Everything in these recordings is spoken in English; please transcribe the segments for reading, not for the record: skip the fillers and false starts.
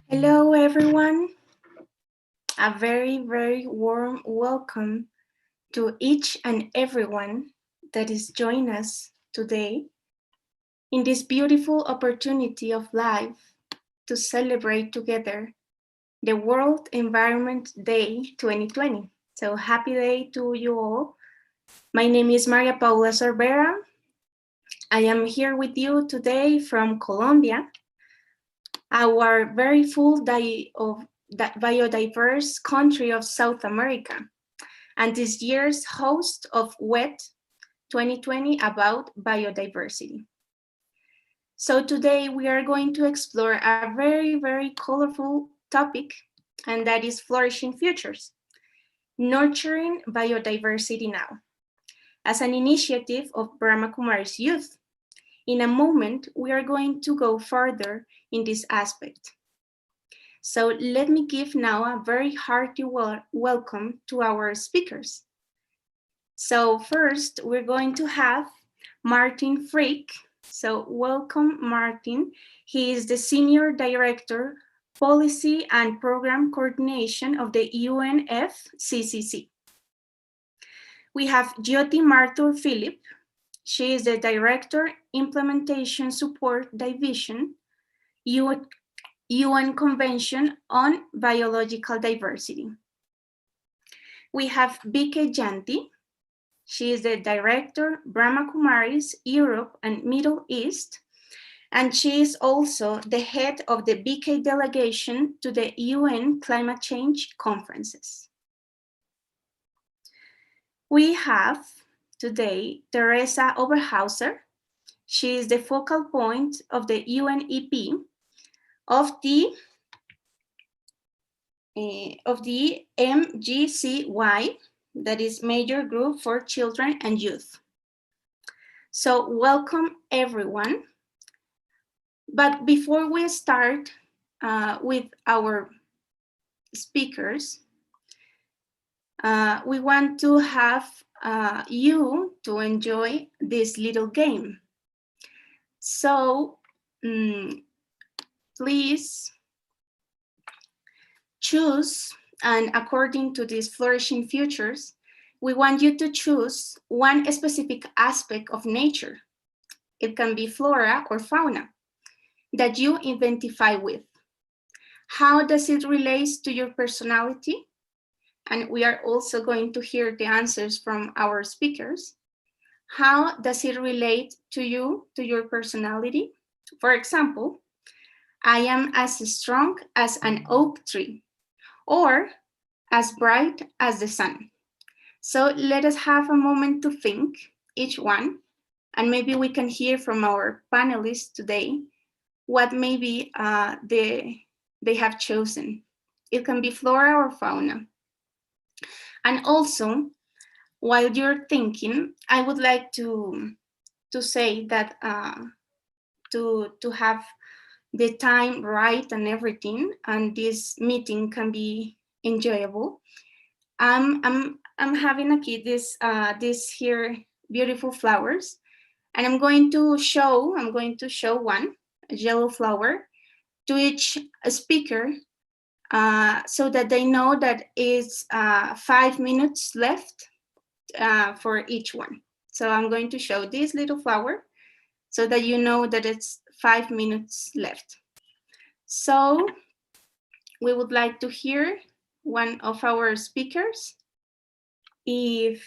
Hello, everyone. A very, very warm welcome to each and everyone that is joining us today in this beautiful opportunity of life to celebrate together the World Environment Day 2020. So happy day to you all. My name is Maria Paula Sorbera. I am here with you today from Colombia, our very full day of biodiverse country of South America, and this year's host of WET 2020 about biodiversity. So today we are going to explore a very, very colorful topic, and that is flourishing futures, nurturing biodiversity now, as an initiative of Brahma Kumaris youth. In a moment, we are going to go further in this aspect. So let me give now a very hearty welcome to our speakers. So first, we're going to have Martin Frick. So welcome, Martin. He is the Senior Director, Policy and Program Coordination of the UNFCCC. We have Jyoti Marthur Philip. She is the Director, Implementation Support Division, UN Convention on Biological Diversity. We have BK Janti. She is the Director, Brahma Kumaris, Europe and Middle East, and she is also the head of the BK delegation to the UN Climate Change Conferences. We have today Teresa Oberhauser. She is the focal point of the UNEP of the MGCY, that is Major Group for Children and Youth. So welcome everyone. But before we start with our speakers, we want to have you to enjoy this little game. So please choose, and according to these flourishing futures, we want you to choose one specific aspect of nature. It can be flora or fauna that you identify with. How does it relate to your personality? And we are also going to hear the answers from our speakers. How does it relate to you, to your personality? For example, I am as strong as an oak tree, or as bright as the sun. So let us have a moment to think, each one, and maybe we can hear from our panelists today what maybe they have chosen. It can be flora or fauna. And also, while you're thinking, I would like to say that to have the time right and everything, and this meeting can be enjoyable. I'm having a kid this here beautiful flowers, and I'm going to show one, a yellow flower, to each speaker, so that they know that it's 5 minutes left for each one. So I'm going to show this little flower so that you know that it's 5 minutes left. So we would like to hear one of our speakers. If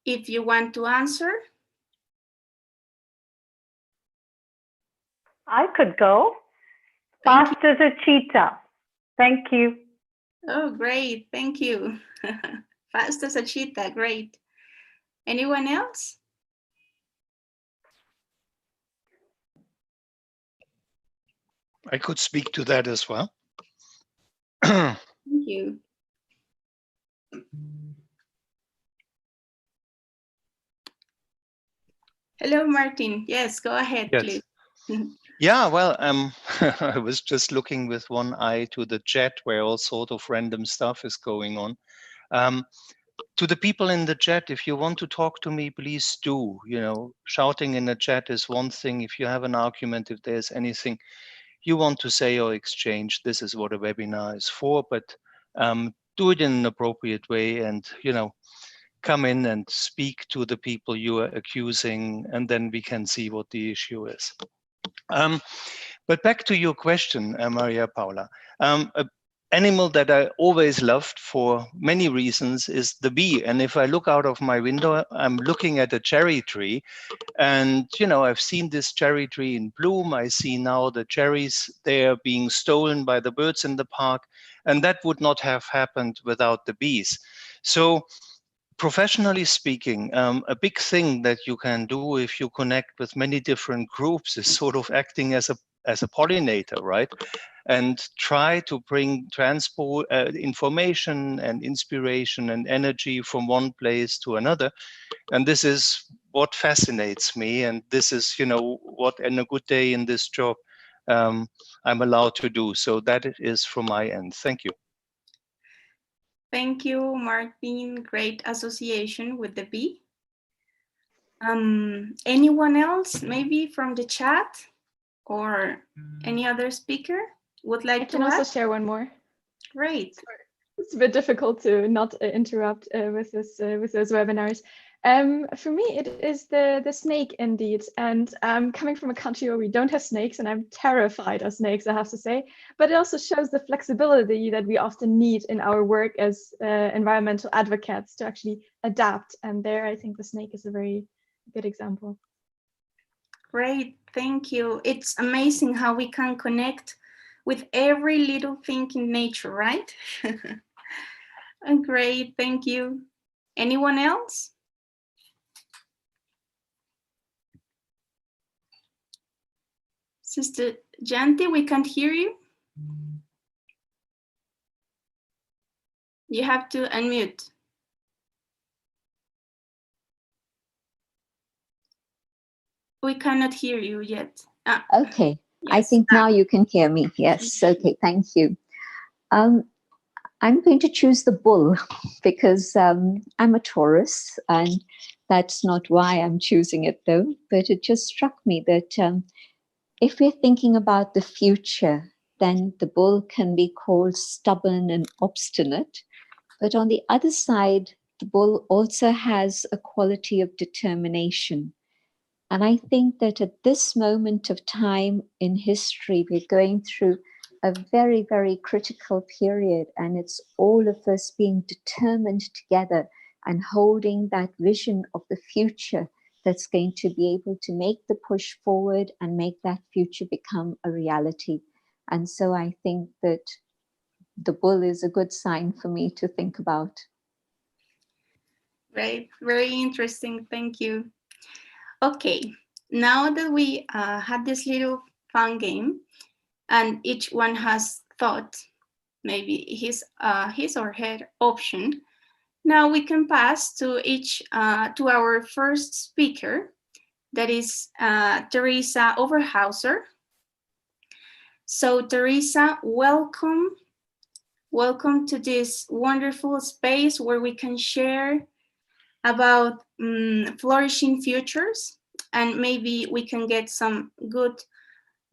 you want to answer. I could go. Fast as a cheetah. Thank you. Oh, great. Thank you. Fast as a cheetah. Great. Anyone else? I could speak to that as well. Thank you. Hello, Martin. Yes, go ahead, please. Yeah, well, I was just looking with one eye to the chat where all sort of random stuff is going on. to the people in the chat, if you want to talk to me, please do. You know, shouting in the chat is one thing. If you have an argument, if there's anything you want to say or exchange, this is what a webinar is for. But do it in an appropriate way, and come in and speak to the people you are accusing, and then we can see what the issue is. But back to your question, Maria Paula. An animal that I always loved for many reasons is the bee. And if I look out of my window, I'm looking at a cherry tree. And, I've seen this cherry tree in bloom. I see now the cherries, they are being stolen by the birds in the park. And that would not have happened without the bees. So professionally speaking, a big thing that you can do if you connect with many different groups is sort of acting as a pollinator, right? And try to bring transport information and inspiration and energy from one place to another. And this is what fascinates me. And this is, what in a good day in this job I'm allowed to do. So that is from my end. Thank you. Thank you, Martin. Great association with the bee. Anyone else, maybe from the chat or any other speaker would like to add? I can also share one more. Great. It's a bit difficult to not interrupt with those webinars. For me, it is the snake indeed. And coming from a country where we don't have snakes, and I'm terrified of snakes, I have to say, but it also shows the flexibility that we often need in our work as environmental advocates to actually adapt. And there, I think the snake is a very good example. Great, thank you. It's amazing how we can connect with every little thing in nature, right? Great, thank you. Anyone else? Sister Janti, we can't hear you. You have to unmute. We cannot hear you yet. Okay, yes. I think now you can hear me. Yes, okay, thank you. I'm going to choose the bull because I'm a Taurus, and that's not why I'm choosing it though, but it just struck me that if we're thinking about the future, then the bull can be called stubborn and obstinate. But on the other side, the bull also has a quality of determination. And I think that at this moment of time in history, we're going through a very, very critical period, and it's all of us being determined together and holding that vision of the future that's going to be able to make the push forward and make that future become a reality. And so I think that the bull is a good sign for me to think about. Right, very interesting, thank you. Okay, now that we had this little fun game and each one has thought maybe his or her option, now we can pass to to our first speaker, that is Teresa Overhauser. So Teresa, welcome. Welcome to this wonderful space where we can share about flourishing futures, and maybe we can get some good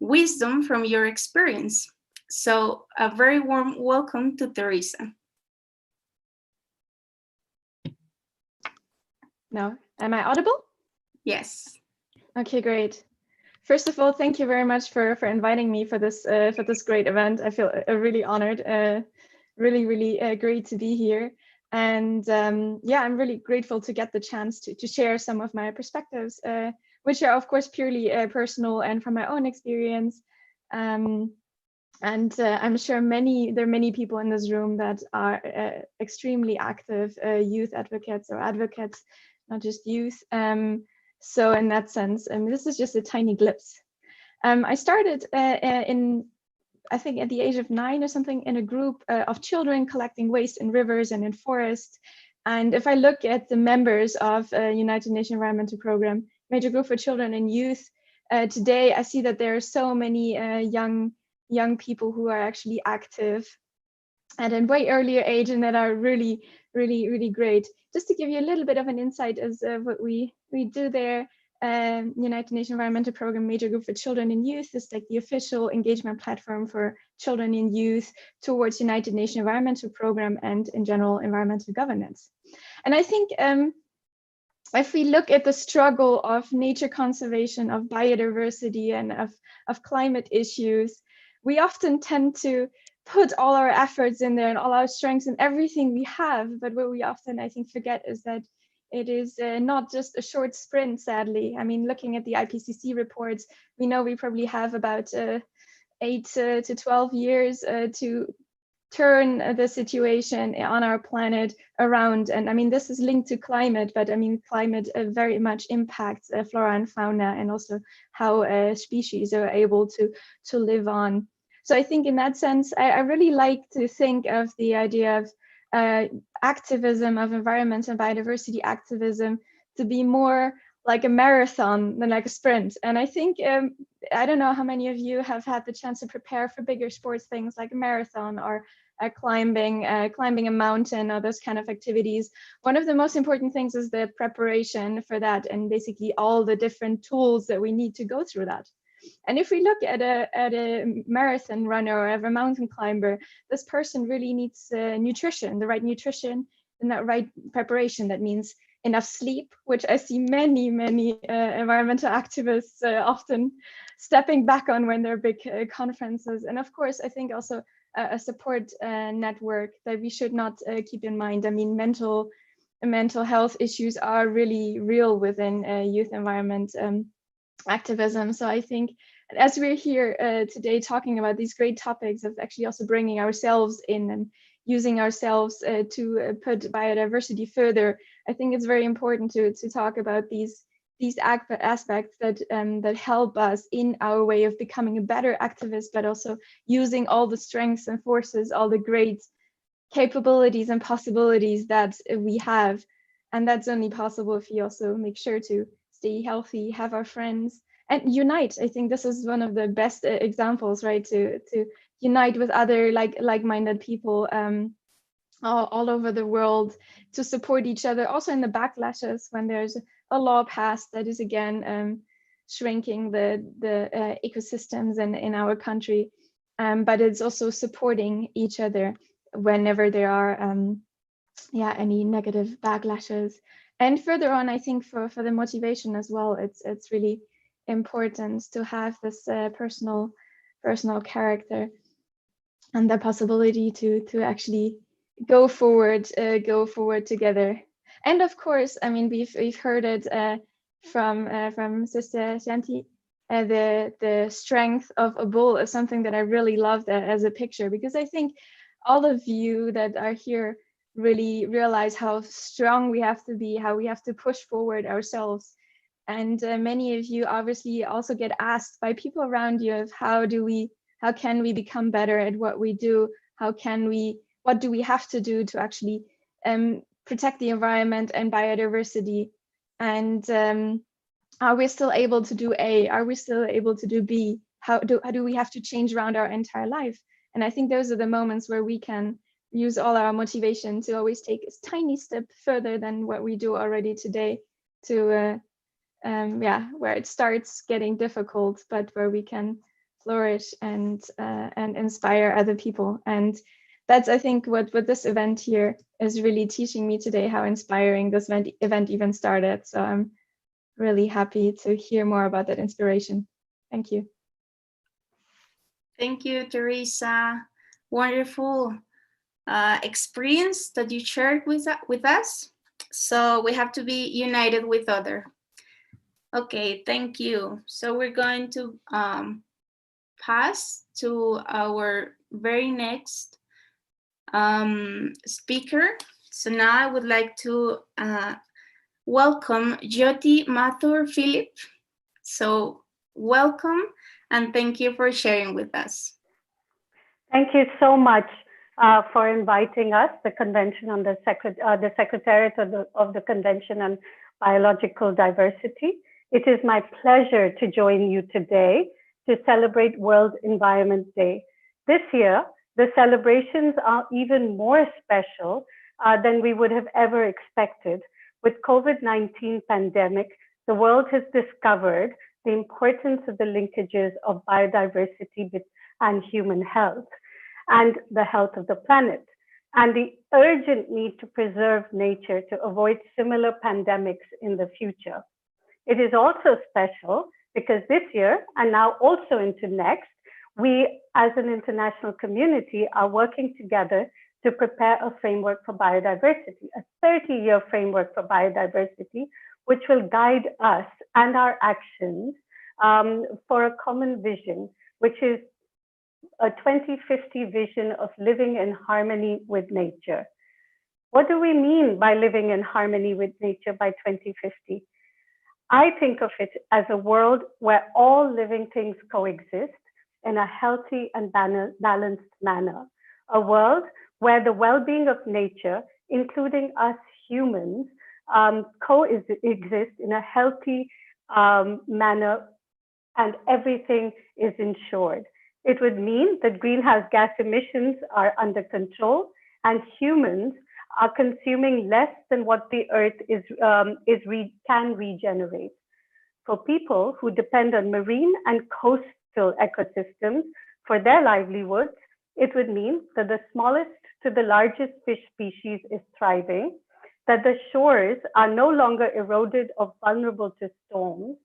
wisdom from your experience. So a very warm welcome to Teresa. Now, am I audible? Yes. Okay, great. First of all, thank you very much for inviting me for this great event. I feel really honored, really great to be here. And yeah, I'm really grateful to get the chance to share some of my perspectives, which are of course purely personal and from my own experience. And I'm sure there are many people in this room that are extremely active youth advocates or advocates, not just youth. So in that sense, this is just a tiny glimpse. I started I think at the age of 9 or something, in a group of children collecting waste in rivers and in forests. And if I look at the members of United Nations Environmental Programme, Major Group for Children and Youth, today I see that there are so many young people who are actually active at a way earlier age and that are really really, really great. Just to give you a little bit of an insight as what we do there, United Nations Environmental Programme Major Group for Children and Youth is like the official engagement platform for children and youth towards United Nations Environmental Programme and in general environmental governance. And I think if we look at the struggle of nature conservation, of biodiversity, and of climate issues, we often tend to put all our efforts in there and all our strengths and everything we have. But what we often, I think, forget is that it is not just a short sprint, sadly. I mean, looking at the IPCC reports, we know we probably have about 8 to 12 years to turn the situation on our planet around. And I mean, this is linked to climate, but I mean, climate very much impacts flora and fauna, and also how species are able to live on. So I think in that sense, I really like to think of the idea of activism, of environment and biodiversity activism, to be more like a marathon than like a sprint. And I think, I don't know how many of you have had the chance to prepare for bigger sports things like a marathon or climbing a mountain or those kind of activities. One of the most important things is the preparation for that, and basically all the different tools that we need to go through that. And if we look at a marathon runner or a mountain climber, this person really needs nutrition, the right nutrition and that right preparation. That means enough sleep, which I see many environmental activists often stepping back on when there are big conferences. And of course, I think also a support network that we should not keep in mind. I mean, mental health issues are really real within youth environment activism. So I think as we're here today talking about these great topics of actually also bringing ourselves in and using ourselves to put biodiversity further, I think it's very important to talk about these aspects that help us in our way of becoming a better activist, but also using all the strengths and forces, all the great capabilities and possibilities that we have. And that's only possible if we also make sure to stay healthy, have our friends, and unite. I think this is one of the best examples, right? To unite with other like-minded people all over the world, to support each other, also in the backlashes when there's a law passed that is again shrinking the ecosystems in our country, but it's also supporting each other whenever there are any negative backlashes. And further on, I think for the motivation as well, it's really important to have this personal character and the possibility to actually go forward together. And of course, I mean, we've heard it from Sister Shanti. The strength of a bull is something that I really loved as a picture, because I think all of you that are here really realize how strong we have to be, how we have to push forward ourselves. And many of you obviously also get asked by people around you of how can we become better at what we do? What do we have to do to actually protect the environment and biodiversity? And are we still able to do A? Are we still able to do B? How do we have to change around our entire life? And I think those are the moments where we can use all our motivation to always take a tiny step further than what we do already today, to where it starts getting difficult, but where we can flourish and inspire other people. And that's, I think, what this event here is really teaching me today, how inspiring this event even started. So I'm really happy to hear more about that inspiration. Thank you. Thank you, Teresa. Wonderful experience that you shared with us. So we have to be united with others. Okay, thank you. So we're going to pass to our very next speaker. So now I would like to welcome Jyoti Mathur Philip. So welcome, and thank you for sharing with us. Thank you so much for inviting us, the Convention on the Secretariat of the Convention on Biological Diversity. It is my pleasure to join you today to celebrate World Environment Day. This year, the celebrations are even more special than we would have ever expected. With COVID-19 pandemic, the world has discovered the importance of the linkages of biodiversity and human health and the health of the planet, and the urgent need to preserve nature to avoid similar pandemics in the future. It is also special because this year, and now also into next, we as an international community are working together to prepare a framework for biodiversity, a 30-year framework for biodiversity, which will guide us and our actions for a common vision, which is a 2050 vision of living in harmony with nature. What do we mean by living in harmony with nature by 2050? I think of it as a world where all living things coexist in a healthy and balanced manner. A world where the well-being of nature, including us humans, coexist in a healthy manner and everything is ensured. It would mean that greenhouse gas emissions are under control and humans are consuming less than what the earth can regenerate. For people who depend on marine and coastal ecosystems for their livelihoods, it would mean that the smallest to the largest fish species is thriving, that the shores are no longer eroded or vulnerable to storms,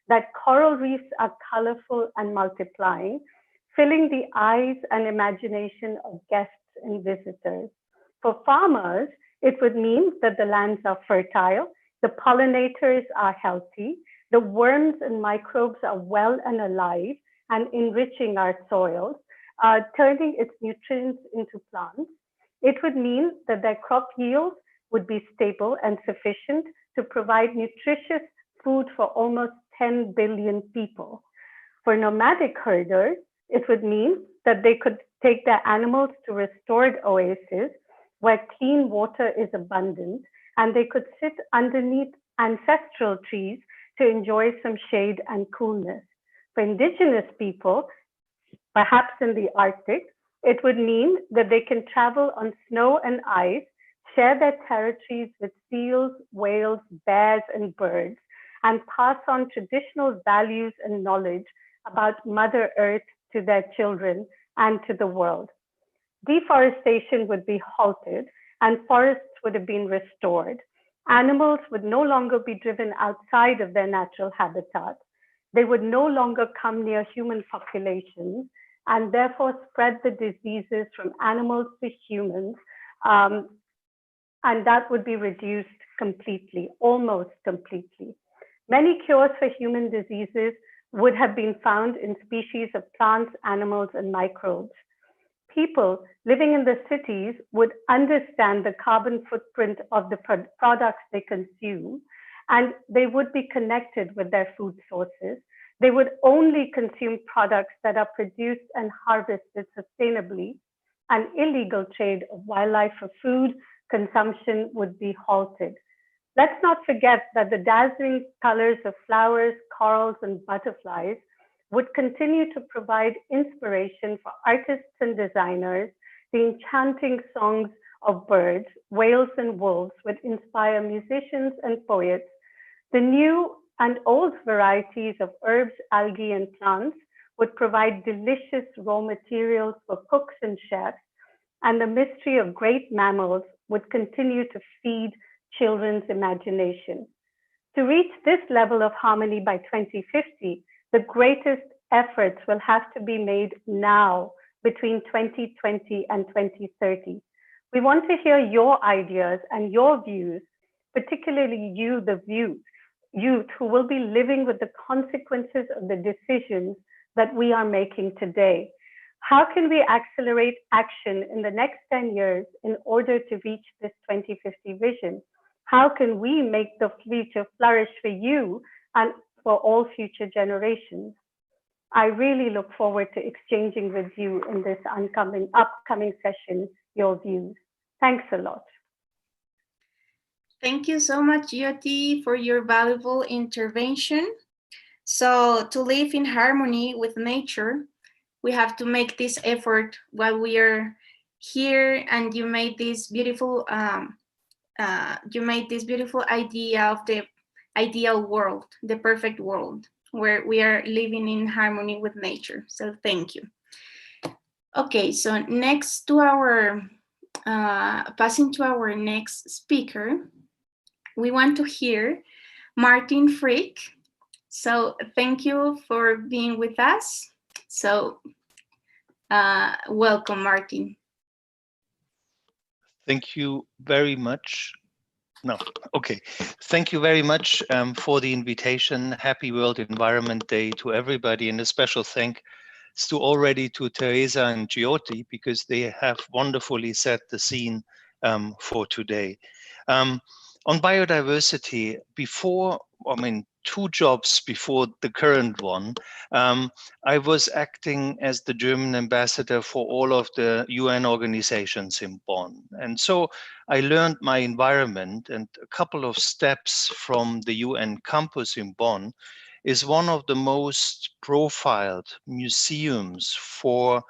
that coral reefs are colorful and multiplying, filling the eyes and imagination of guests and visitors. For farmers, it would mean that the lands are fertile, the pollinators are healthy, the worms and microbes are well and alive and enriching our soils, turning its nutrients into plants. It would mean that their crop yields would be stable and sufficient to provide nutritious food for almost 10 billion people. For nomadic herders, it would mean that they could take their animals to restored oases where clean water is abundant, and they could sit underneath ancestral trees to enjoy some shade and coolness. For indigenous people, perhaps in the Arctic, it would mean that they can travel on snow and ice, share their territories with seals, whales, bears, and birds, and pass on traditional values and knowledge about Mother Earth to their children and to the world. Deforestation would be halted and forests would have been restored. Animals would no longer be driven outside of their natural habitat. They would no longer come near human populations and therefore spread the diseases from animals to humans. And that would be reduced completely, almost completely. Many cures for human diseases would have been found in species of plants, animals, and microbes. People living in the cities would understand the carbon footprint of the products they consume, and they would be connected with their food sources. They would only consume products that are produced and harvested sustainably, and illegal trade of wildlife for food consumption would be halted. Let's not forget that the dazzling colors of flowers, corals, and butterflies would continue to provide inspiration for artists and designers. The enchanting songs of birds, whales, and wolves would inspire musicians and poets. The new and old varieties of herbs, algae, and plants would provide delicious raw materials for cooks and chefs, and the mystery of great mammals would continue to feed children's imagination. To reach this level of harmony by 2050, the greatest efforts will have to be made now between 2020 and 2030. We want to hear your ideas and your views, particularly you, the youth who will be living with the consequences of the decisions that we are making today. How can we accelerate action in the next 10 years in order to reach this 2050 vision? How can we make the future flourish for you and for all future generations? I really look forward to exchanging with you in this upcoming session your views. Thanks a lot. Thank you so much, Jyoti, for your valuable intervention. So to live in harmony with nature, we have to make this effort while we are here, and you made this beautiful idea of the ideal world, the perfect world, where we are living in harmony with nature. So thank you. Okay, so next to our passing to our next speaker, we want to hear Martin Frick. So thank you for being with us. So welcome, Martin. Thank you very much. No, okay. Thank you very much for the invitation. Happy World Environment Day to everybody, and a special thanks to Teresa and Jio, because they have wonderfully set the scene for today. On biodiversity, two jobs before the current one, I was acting as the German ambassador for all of the UN organizations in Bonn. And so I learned my environment, and a couple of steps from the UN campus in Bonn is one of the most profiled museums for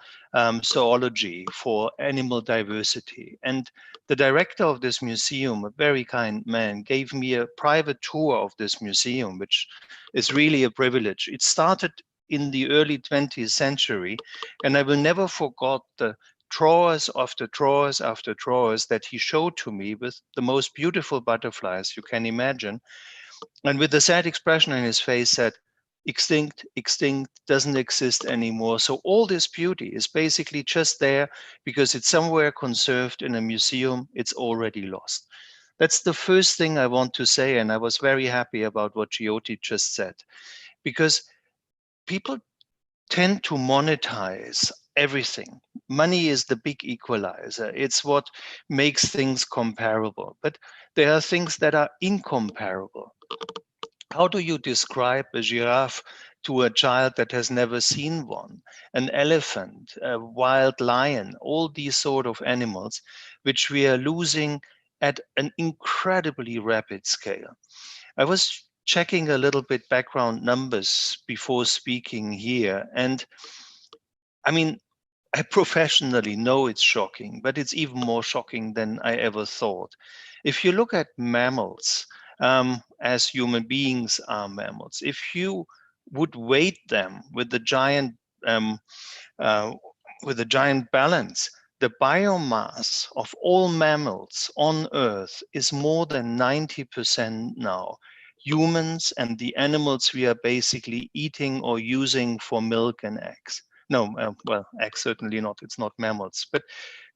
zoology, for animal diversity. And the director of this museum, a very kind man, gave me a private tour of this museum, which is really a privilege. It started in the early 20th century, and I will never forget the drawers after drawers after drawers that he showed to me with the most beautiful butterflies you can imagine. And with a sad expression in his face said, extinct, extinct, doesn't exist anymore. So all this beauty is basically just there because it's somewhere conserved in a museum. It's already lost. That's the first thing I want to say. And I was very happy about what Jyoti just said, because people tend to monetize everything. Money is the big equalizer. It's what makes things comparable. But there are things that are incomparable. How do you describe a giraffe to a child that has never seen one? An elephant, a wild lion, all these sort of animals, which we are losing at an incredibly rapid scale. I was checking a little bit background numbers before speaking here. And I mean, I professionally know it's shocking, but it's even more shocking than I ever thought. If you look at mammals, as human beings are mammals, if you would weight them with the uh, giant balance, the biomass of all mammals on Earth is more than 90% now. Humans and the animals we are basically eating or using for milk and eggs. No, well, eggs certainly not, it's not mammals, but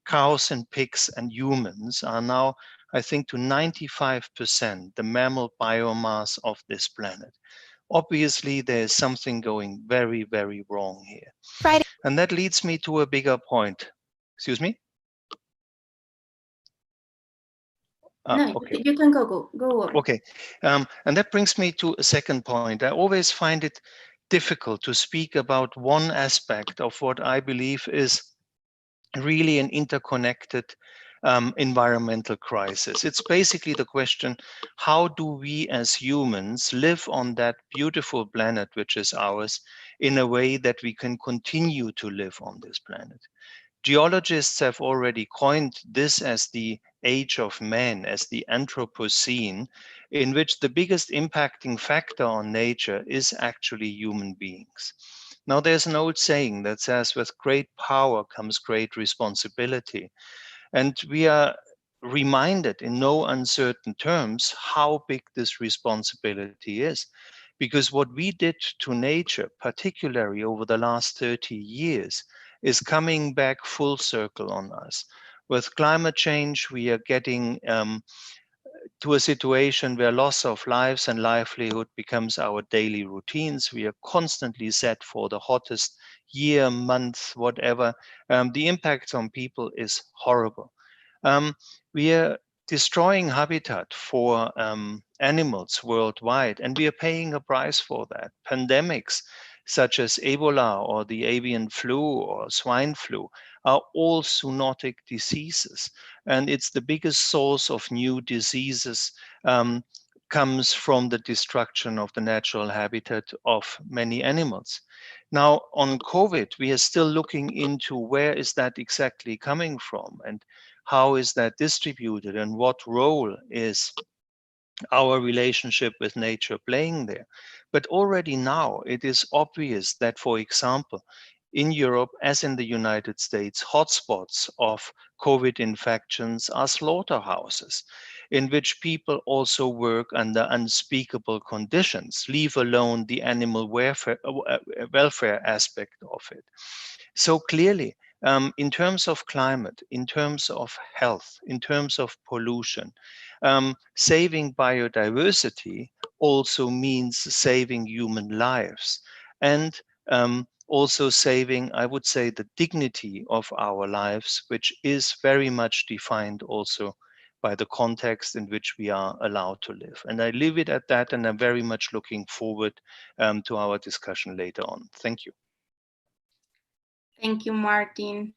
cows and pigs and humans are now, I think, to 95% the mammal biomass of this planet. Obviously, there is something going very, very wrong here. Friday. And that leads me to a bigger point. Excuse me? No, okay. you can go on. Okay, and that brings me to a second point. I always find it difficult to speak about one aspect of what I believe is really an interconnected environmental crisis. It's basically the question, how do we as humans live on that beautiful planet, which is ours, in a way that we can continue to live on this planet? Geologists have already coined this as the age of man, as the Anthropocene, in which the biggest impacting factor on nature is actually human beings. Now, there's an old saying that says, with great power comes great responsibility. And we are reminded in no uncertain terms how big this responsibility is. Because what we did to nature, particularly over the last 30 years, is coming back full circle on us. With climate change, we are getting to a situation where loss of lives and livelihood becomes our daily routines. We are constantly set for the hottest year, month, whatever. The impact on people is horrible. We are destroying habitat for animals worldwide, and we are paying a price for that. Pandemics such as Ebola or the avian flu or swine flu are all zoonotic diseases, and it's the biggest source of new diseases comes from the destruction of the natural habitat of many animals. Now, on COVID, we are still looking into where is that exactly coming from and how is that distributed and what role is our relationship with nature playing there. But already now, it is obvious that, for example, in Europe, as in the United States, hotspots of COVID infections are slaughterhouses in which people also work under unspeakable conditions, leave alone the animal welfare aspect of it. So clearly, in terms of climate, in terms of health, in terms of pollution, saving biodiversity also means saving human lives and also saving, I would say, the dignity of our lives, which is very much defined also by the context in which we are allowed to live. And I leave it at that, and I'm very much looking forward to our discussion later on. Thank you. Thank you, Martin.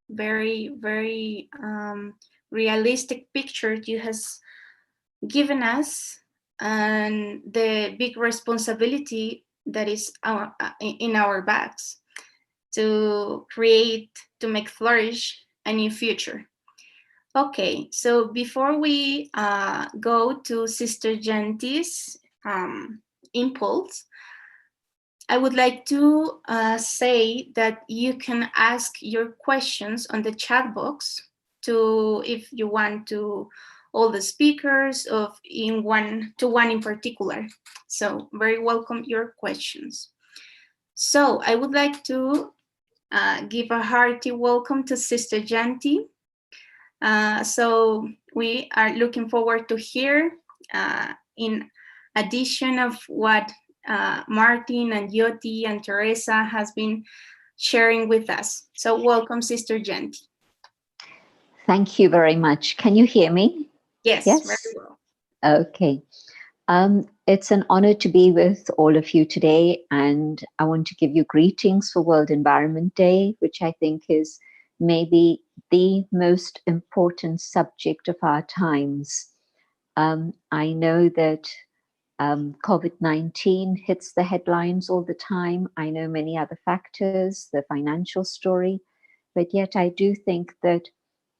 Very, very realistic picture you has given us, and the big responsibility that is in our backs to create, to make flourish a new future. Okay, so before we go to Sister Genti's impulse, I would like to say that you can ask your questions on the chat box to, if you want, to all the speakers of one in particular. So very welcome your questions. So I would like to give a hearty welcome to Sister Janti. So we are looking forward to hear, in addition of what Martin and Yoti and Teresa has been sharing with us. So welcome, Sister Janti. Thank you very much. Can you hear me? Yes, very well. Okay. It's an honor to be with all of you today, and I want to give you greetings for World Environment Day, which I think is maybe the most important subject of our times. I know that COVID-19 hits the headlines all the time. I know many other factors, the financial story, but yet I do think that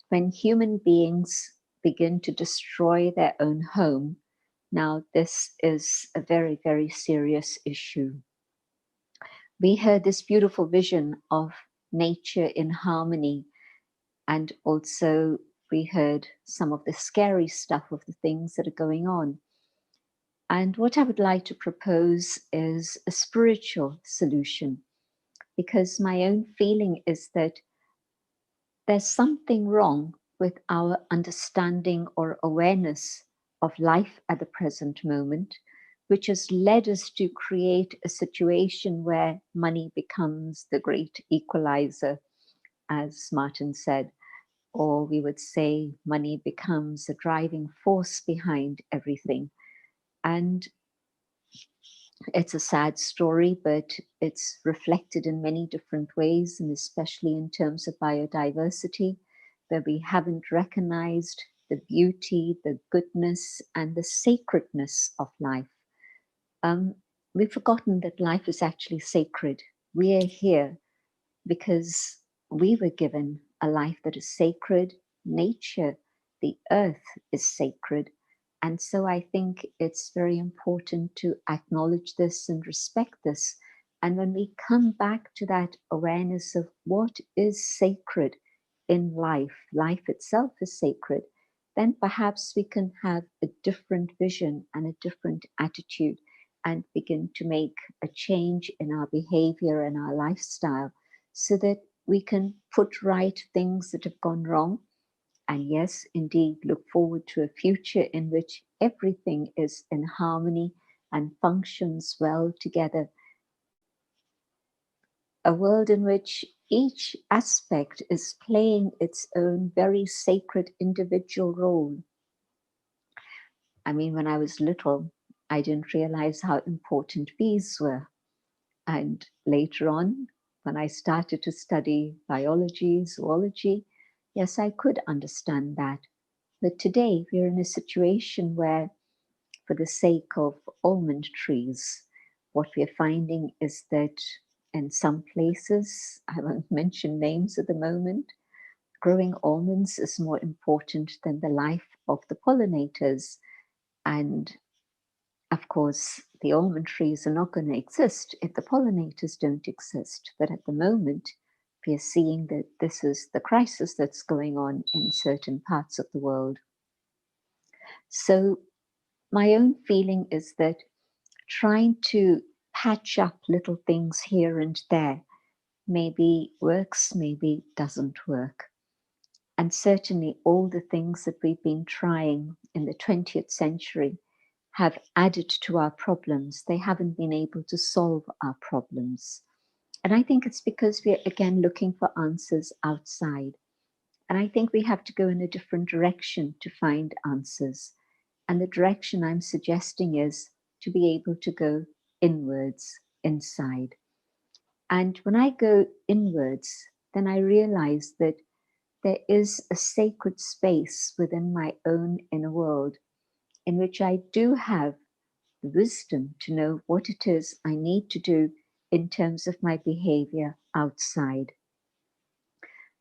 when human beings begin to destroy their own home, now this is a very, very serious issue. We heard this beautiful vision of nature in harmony, and also we heard some of the scary stuff of the things that are going on. And what I would like to propose is a spiritual solution, because my own feeling is that there's something wrong with our understanding or awareness of life at the present moment, which has led us to create a situation where money becomes the great equalizer, as Martin said, or we would say money becomes a driving force behind everything. And it's a sad story, but it's reflected in many different ways, and especially in terms of biodiversity, where we haven't recognized the beauty, the goodness, and the sacredness of life. We've forgotten that life is actually sacred. We are here because we were given a life that is sacred. Nature, the earth, is sacred. And so I think it's very important to acknowledge this and respect this. And when we come back to that awareness of what is sacred in life, life itself is sacred, then perhaps we can have a different vision and a different attitude and begin to make a change in our behavior and our lifestyle so that we can put right things that have gone wrong. And yes, indeed, look forward to a future in which everything is in harmony and functions well together. A world in which each aspect is playing its own very sacred individual role. I mean, when I was little, I didn't realize how important bees were. And later on, when I started to study biology, zoology, yes, I could understand that. But today we're in a situation where, for the sake of almond trees, what we're finding is that in some places, I won't mention names at the moment, growing almonds is more important than the life of the pollinators. And of course, the almond trees are not going to exist if the pollinators don't exist. But at the moment, we are seeing that this is the crisis that's going on in certain parts of the world. So my own feeling is that trying to patch up little things here and there maybe works, maybe doesn't work. And certainly all the things that we've been trying in the 20th century have added to our problems. They haven't been able to solve our problems. And I think it's because we're again looking for answers outside. And I think we have to go in a different direction to find answers. And the direction I'm suggesting is to be able to go inwards, inside. And when I go inwards, then I realize that there is a sacred space within my own inner world in which I do have the wisdom to know what it is I need to do in terms of my behavior outside.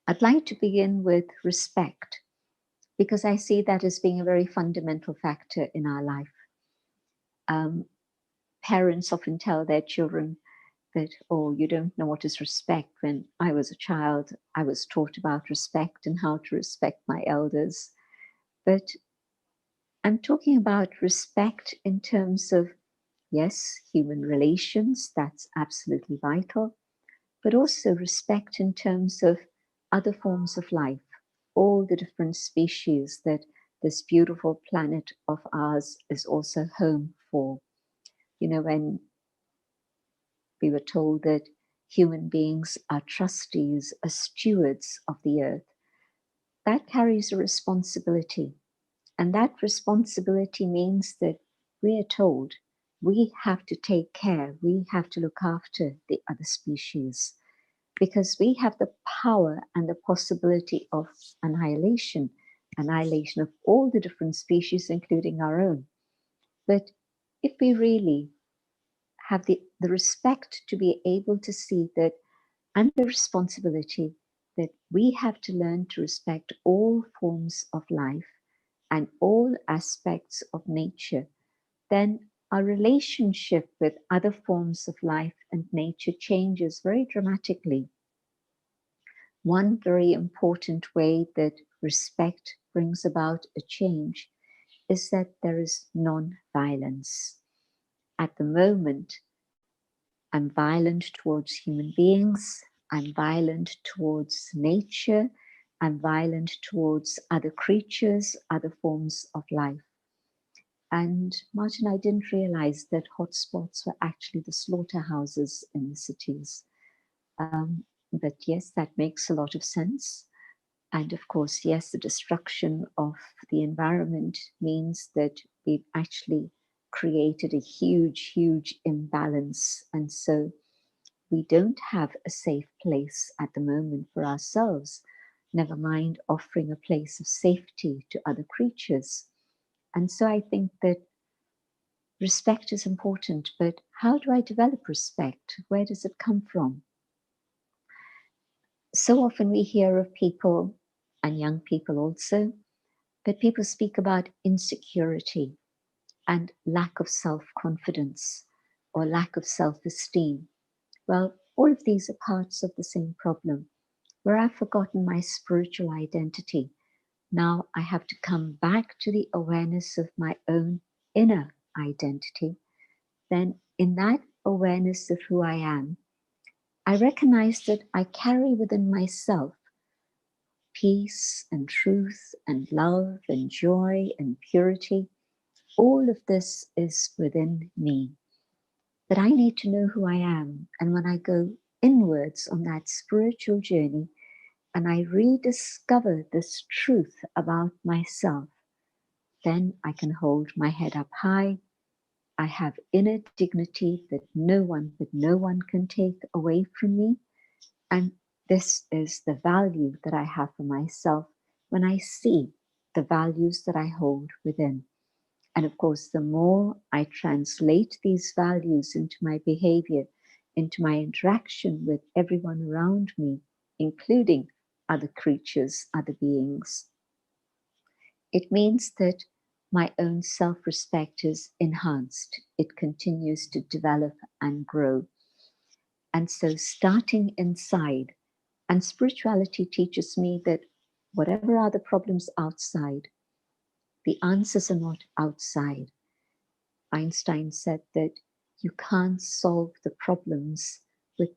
I'd like to begin with respect, because I see that as being a very fundamental factor in our life. Parents often tell their children that, oh, you don't know what is respect. When I was a child, I was taught about respect and how to respect my elders. But I'm talking about respect in terms of, yes, human relations, that's absolutely vital, but also respect in terms of other forms of life, all the different species that this beautiful planet of ours is also home for. You know, when we were told that human beings are trustees, are stewards of the earth, that carries a responsibility. And that responsibility means that we are told we have to take care, we have to look after the other species, because we have the power and the possibility of annihilation of all the different species, including our own. But if we really have the respect to be able to see that, and the responsibility that we have to learn to respect all forms of life and all aspects of nature, then our relationship with other forms of life and nature changes very dramatically. One very important way that respect brings about a change is that there is non-violence. At the moment, I'm violent towards human beings, I'm violent towards nature, I'm violent towards other creatures, other forms of life. And Martin, I didn't realize that hotspots were actually the slaughterhouses in the cities. But yes, that makes a lot of sense. And of course, yes, the destruction of the environment means that we've actually created a huge, huge imbalance. And so we don't have a safe place at the moment for ourselves, never mind offering a place of safety to other creatures. And so I think that respect is important, but how do I develop respect? Where does it come from? So often we hear of people, and young people also, but people speak about insecurity and lack of self-confidence or lack of self-esteem. Well, all of these are parts of the same problem, where I've forgotten my spiritual identity. Now I have to come back to the awareness of my own inner identity. Then in that awareness of who I am, I recognize that I carry within myself peace and truth and love and joy and purity. All of this is within me. But I need to know who I am. And when I go inwards on that spiritual journey and I rediscover this truth about myself, then I can hold my head up high. I have inner dignity that no one can take away from me. And this is the value that I have for myself when I see the values that I hold within. And of course, the more I translate these values into my behavior, into my interaction with everyone around me, including other creatures, other beings. It means that my own self-respect is enhanced. It continues to develop and grow. And so starting inside, and spirituality teaches me that whatever are the problems outside, the answers are not outside. Einstein said that you can't solve the problems with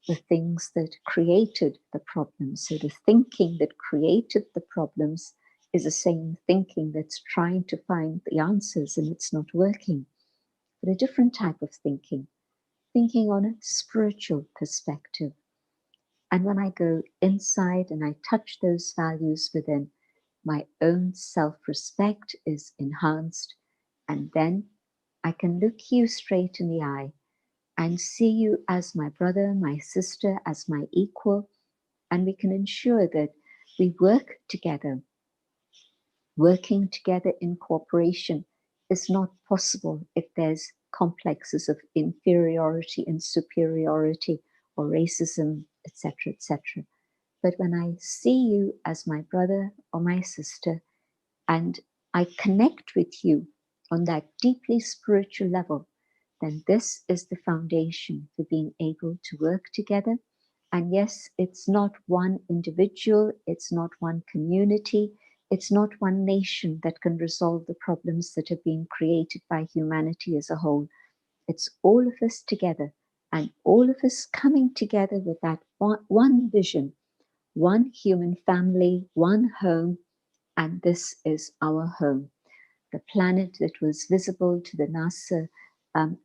the things that created the problems. So the thinking that created the problems is the same thinking that's trying to find the answers and it's not working. But a different type of thinking on a spiritual perspective. And when I go inside and I touch those values within, my own self-respect is enhanced, and then I can look you straight in the eye and see you as my brother, my sister, as my equal, and we can ensure that we work together. Working together in cooperation is not possible if there's complexes of inferiority and superiority or racism, etc., etc. But when I see you as my brother or my sister, and I connect with you on that deeply spiritual level, then this is the foundation for being able to work together. And yes, it's not one individual, it's not one community, it's not one nation that can resolve the problems that have been created by humanity as a whole. It's all of us together, and all of us coming together with that one vision, one human family, one home, and this is our home. The planet that was visible to the NASA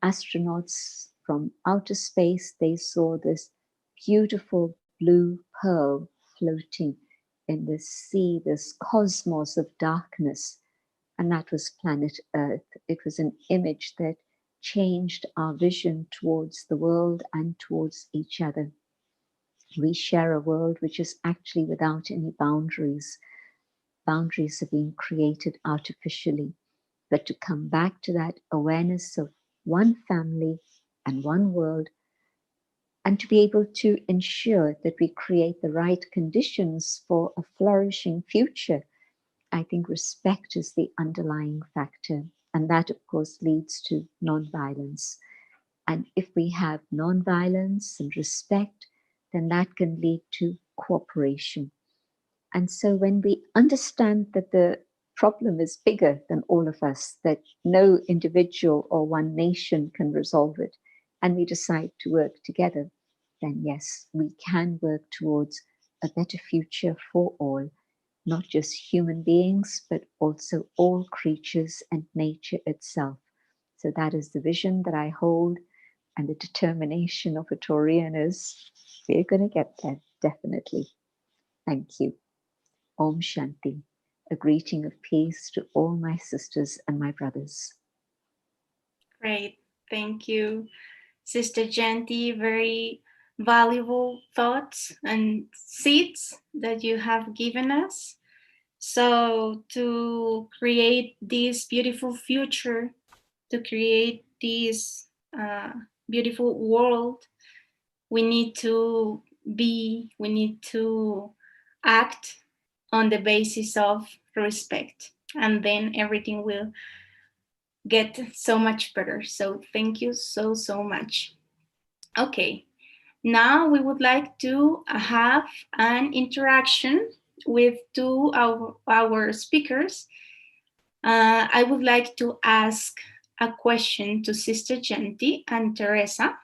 astronauts from outer space, they saw this beautiful blue pearl floating in the sea, this cosmos of darkness, and that was planet Earth. It was an image that changed our vision towards the world and towards each other. We share a world which is actually without any boundaries. Boundaries are being created artificially. But to come back to that awareness of one family and one world, and to be able to ensure that we create the right conditions for a flourishing future, I think respect is the underlying factor. And that, of course, leads to non-violence. And if we have non-violence and respect, then that can lead to cooperation. And so when we understand that the problem is bigger than all of us, that no individual or one nation can resolve it, and we decide to work together, then yes, we can work towards a better future for all, not just human beings, but also all creatures and nature itself. So that is the vision that I hold, and the determination of a Taurian is we're going to get there, definitely. Thank you. Om Shanti, a greeting of peace to all my sisters and my brothers. Great, thank you, Sister Janti. Very valuable thoughts and seeds that you have given us. So to create this beautiful future, to create this beautiful world, we need to act on the basis of respect, and then everything will get so much better. So thank you so much. Okay, now we would like to have an interaction with two of our speakers. I would like to ask a question to Sister Janti and Teresa.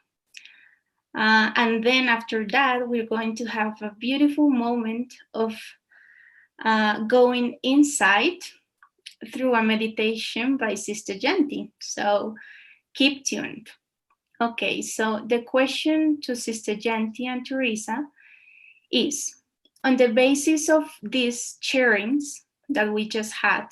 And then after that, we're going to have a beautiful moment of going inside through a meditation by Sister Janti. So keep tuned. Okay, so the question to Sister Janti and Teresa is, on the basis of these sharings that we just had,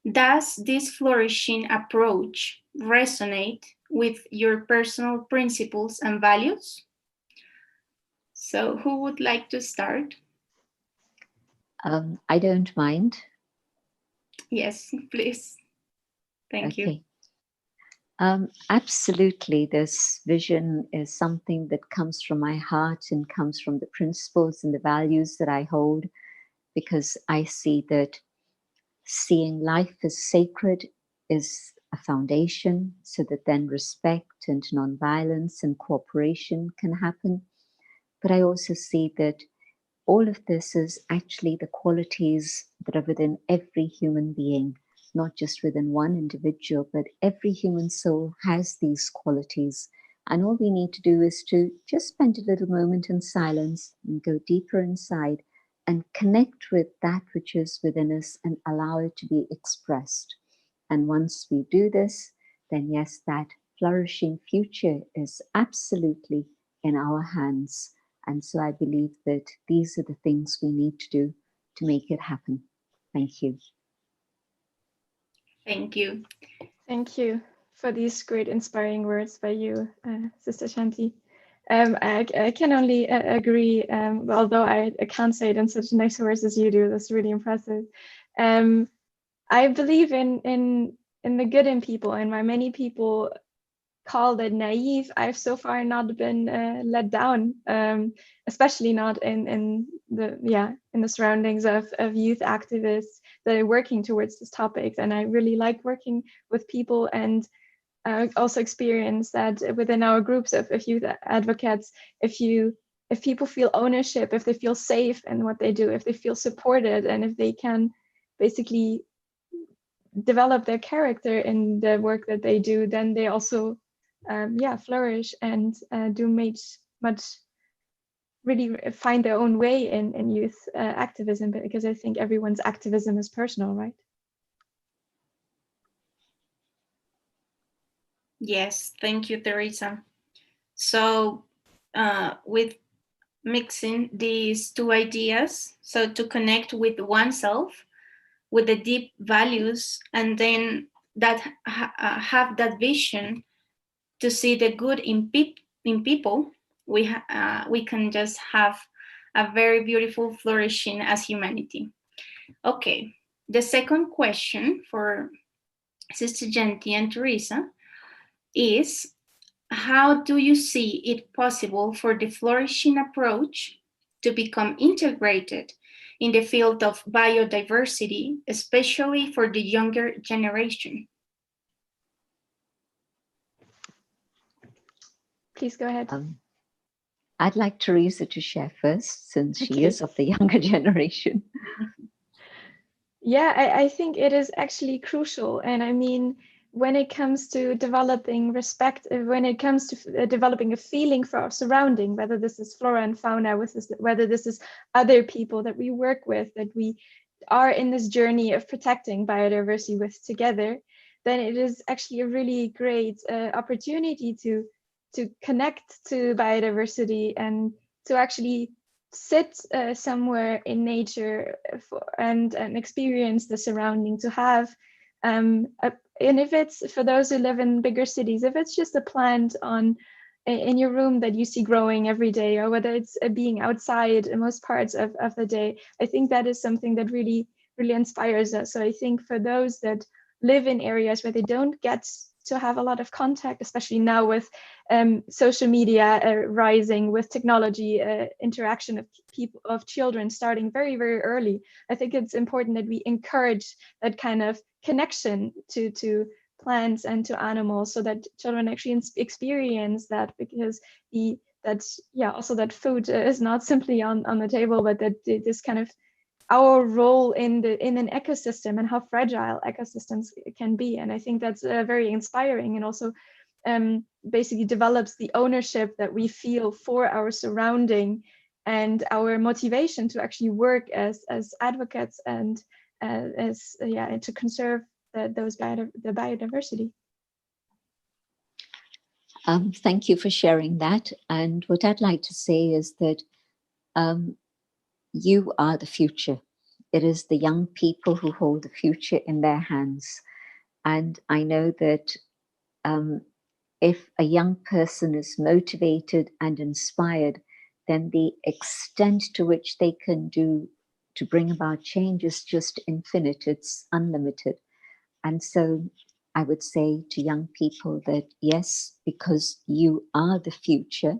does this flourishing approach resonate with your personal principles and values? So who would like to start? I don't mind. Yes, please. Thank you. Absolutely. This vision is something that comes from my heart and comes from the principles and the values that I hold, because I see that seeing life as sacred is a foundation, so that then respect and non-violence and cooperation can happen. But I also see that all of this is actually the qualities that are within every human being, not just within one individual, but every human soul has these qualities. And all we need to do is to just spend a little moment in silence and go deeper inside and connect with that which is within us and allow it to be expressed. And once we do this, then yes, that flourishing future is absolutely in our hands. And so I believe that these are the things we need to do to make it happen. Thank you. Thank you. Thank you for these great inspiring words by you, Sister Shanti. I can only agree, although I can't say it in such nice words as you do. That's really impressive. I believe in the good in people, and while many people called it naive, I've so far not been let down, especially not in the surroundings of youth activists that are working towards this topic. And I really like working with people, and also experience that within our groups of youth advocates, if people feel ownership, if they feel safe in what they do, if they feel supported, and if they can basically develop their character in the work that they do, then they also flourish and do much really find their own way in youth activism, because I think everyone's activism is personal, right? Yes, thank you, Teresa. So with mixing these two ideas, so to connect with oneself, with the deep values, and then that have that vision to see the good in people, we can just have a very beautiful flourishing as humanity. Okay, the second question for Sister Genti and Teresa is, how do you see it possible for the flourishing approach to become integrated in the field of biodiversity, especially for the younger generation? Please go ahead. I'd like Teresa to share first, since she Okay. is of the younger generation. Yeah, I think it is actually crucial. And I mean, when it comes to developing respect, when it comes to developing a feeling for our surrounding, whether this is flora and fauna, whether this is other people that we work with, that we are in this journey of protecting biodiversity with together, then it is actually a really great opportunity to connect to biodiversity and to actually sit somewhere in nature and experience the surrounding, to have and if it's for those who live in bigger cities, if it's just a plant in your room that you see growing every day, or whether it's being outside in most parts of the day, I think that is something that really inspires us. So I think for those that live in areas where they don't get to have a lot of contact, especially now with social media rising, with technology, interaction of children starting very, very early, I think it's important that we encourage that kind of connection to plants and to animals, so that children actually experience that, because also that food is not simply on the table, but that this kind of our role in an ecosystem and how fragile ecosystems can be. And I think that's very inspiring, and also basically develops the ownership that we feel for our surrounding, and our motivation to actually work as advocates and to conserve the biodiversity. Thank you for sharing that. And what I'd like to say is that you are the future. It is the young people who hold the future in their hands. And I know that if a young person is motivated and inspired, then the extent to which they can do to bring about change is just infinite. It's unlimited. And so I would say to young people that yes, because you are the future,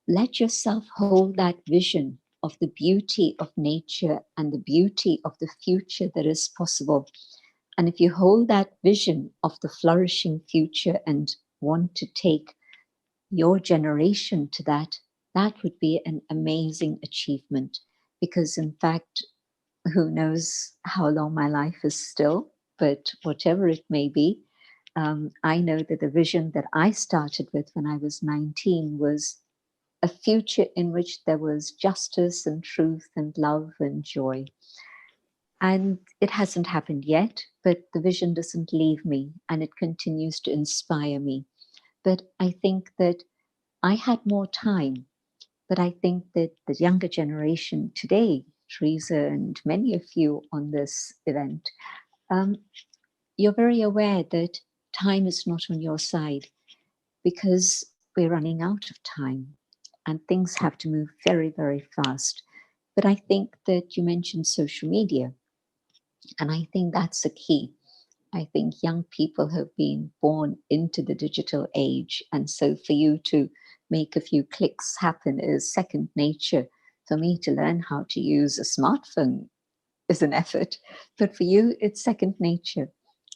let yourself hold that vision of the beauty of nature and the beauty of the future that is possible. And if you hold that vision of the flourishing future and want to take your generation to that, that would be an amazing achievement. Because in fact, who knows how long my life is still, but whatever it may be, I know that the vision that I started with when I was 19 was a future in which there was justice and truth and love and joy. And it hasn't happened yet, but the vision doesn't leave me and it continues to inspire me. But I think that I had more time, but I think that the younger generation today, Teresa and many of you on this event, you're very aware that time is not on your side because we're running out of time and things have to move very, very fast. But I think that you mentioned social media, and I think that's the key. I think young people have been born into the digital age. And so for you to make a few clicks happen is second nature. For me to learn how to use a smartphone is an effort, but for you, it's second nature.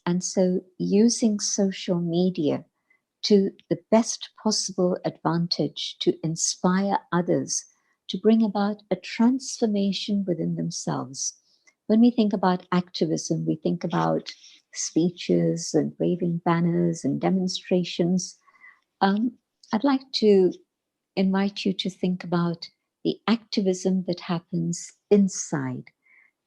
And so using social media to the best possible advantage to inspire others, to bring about a transformation within themselves. When we think about activism, we think about speeches and waving banners and demonstrations. I'd like to invite you to think about the activism that happens inside,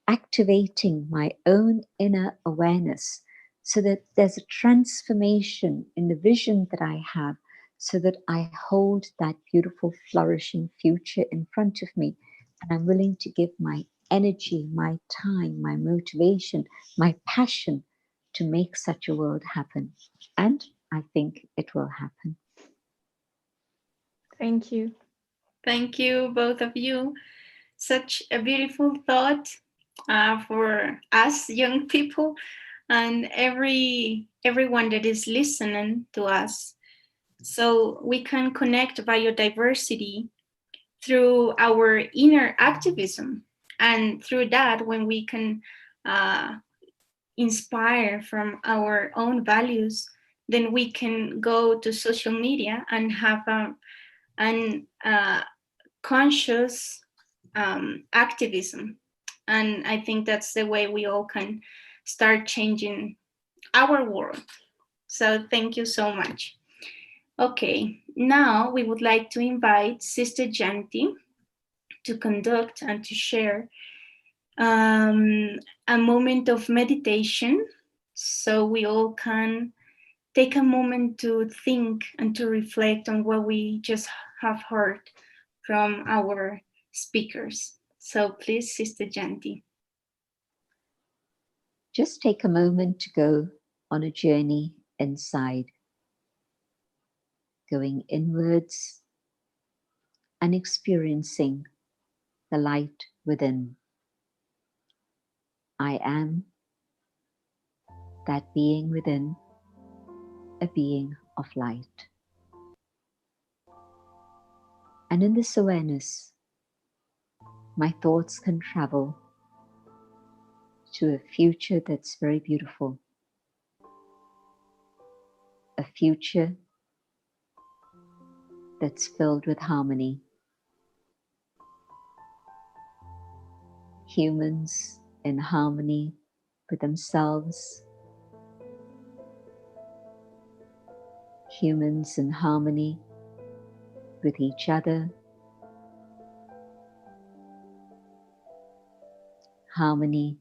activating my own inner awareness so that there's a transformation in the vision that I have, so that I hold that beautiful, flourishing future in front of me. And I'm willing to give my energy, my time, my motivation, my passion to make such a world happen. And I think it will happen. Thank you. Thank you, both of you. Such a beautiful thought for us young people and everyone that is listening to us. So we can connect biodiversity through our inner activism. And through that, when we can inspire from our own values, then we can go to social media and have an conscious activism. And I think that's the way we all can start changing our world. So thank you so much. Okay, now we would like to invite Sister Janti to conduct and to share a moment of meditation, so we all can take a moment to think and to reflect on what we just have heard from our speakers. So please, Sister Janti. Just take a moment to go on a journey inside, going inwards and experiencing the light within. I am that being within, a being of light. And in this awareness, my thoughts can travel to a future that's very beautiful, a future that's filled with harmony. Humans in harmony with themselves, humans in harmony with each other, harmony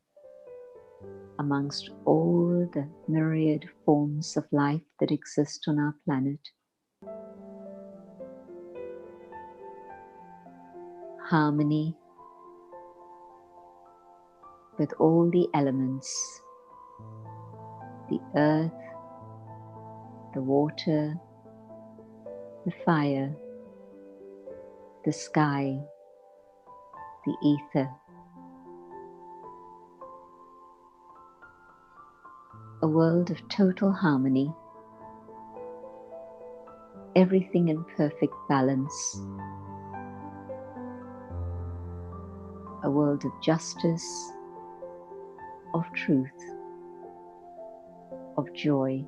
amongst all the myriad forms of life that exist on our planet, harmony with all the elements, the earth, the water, the fire, the sky, the ether. a world of total harmony, everything in perfect balance, a world of justice, of truth, of joy,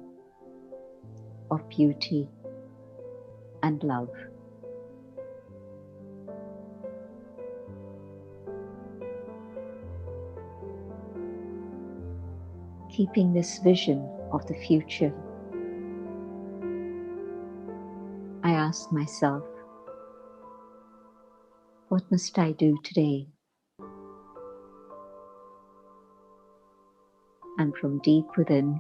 of beauty and love. Keeping this vision of the future, I ask myself, what must I do today? And from deep within,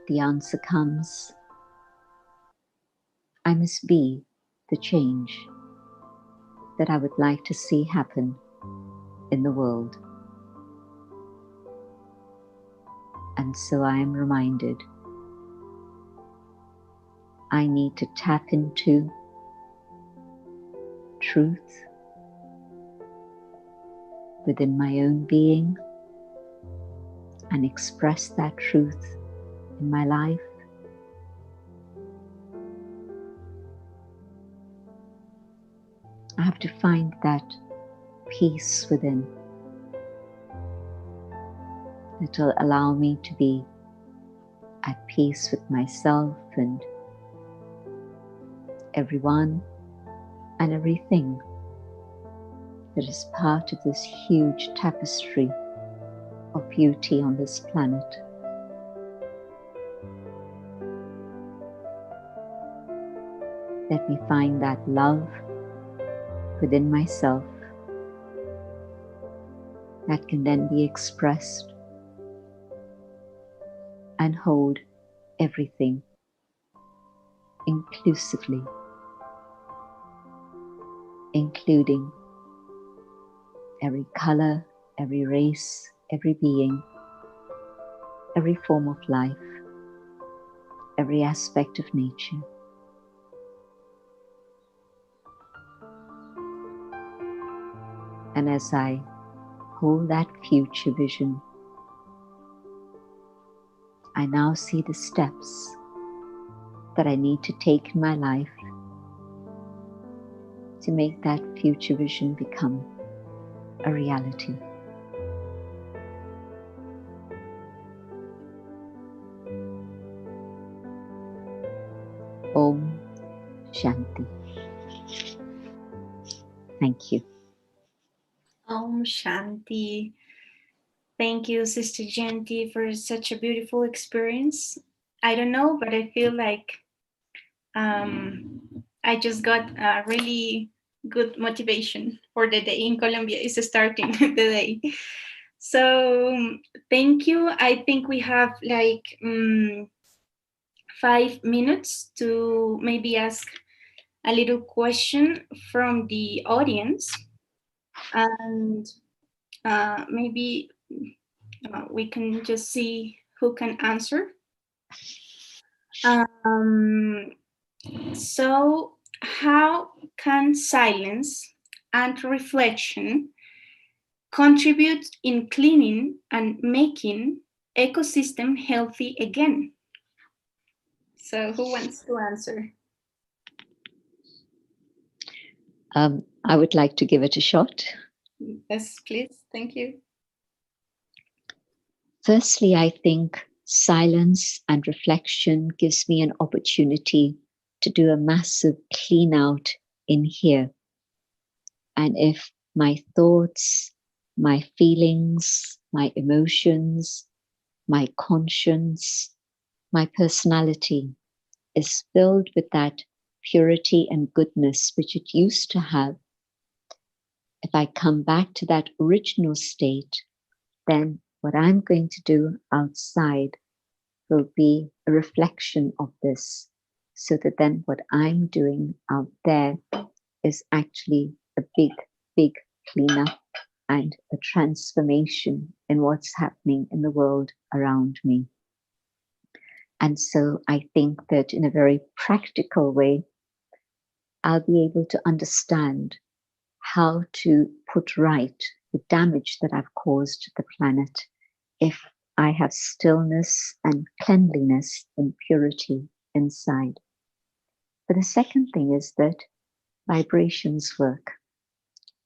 the answer comes, I must be the change that I would like to see happen in the world. And so I am reminded, I need to tap into truth within my own being and express that truth in my life. I have to find that peace within that will allow me to be at peace with myself and everyone and everything that is part of this huge tapestry of beauty on this planet. Let me find that love within myself that can then be expressed and hold everything inclusively, including every color, every race, every being, every form of life, every aspect of nature. And as I hold that future vision, I now see the steps that I need to take in my life to make that future vision become a reality. Om Shanti. Thank you. Om Shanti. Thank you, Sister Janti, for such a beautiful experience. I don't know, but I feel like I just got a really good motivation for the day in Colombia. It's starting the day. So thank you. I think we have like 5 minutes to maybe ask a little question from the audience. And maybe we can just see who can answer. So how can silence and reflection contribute in cleaning and making ecosystem healthy again? So who wants to answer? I would like to give it a shot. Yes, please. Thank you. Firstly, I think silence and reflection gives me an opportunity to do a massive clean out in here. And if my thoughts, my feelings, my emotions, my conscience, my personality is filled with that purity and goodness which it used to have, if I come back to that original state, then what I'm going to do outside will be a reflection of this, so that then what I'm doing out there is actually a big, big cleanup and a transformation in what's happening in the world around me. And so I think that in a very practical way, I'll be able to understand how to put right the damage that I've caused to the planet if I have stillness and cleanliness and purity inside. But the second thing is that vibrations work.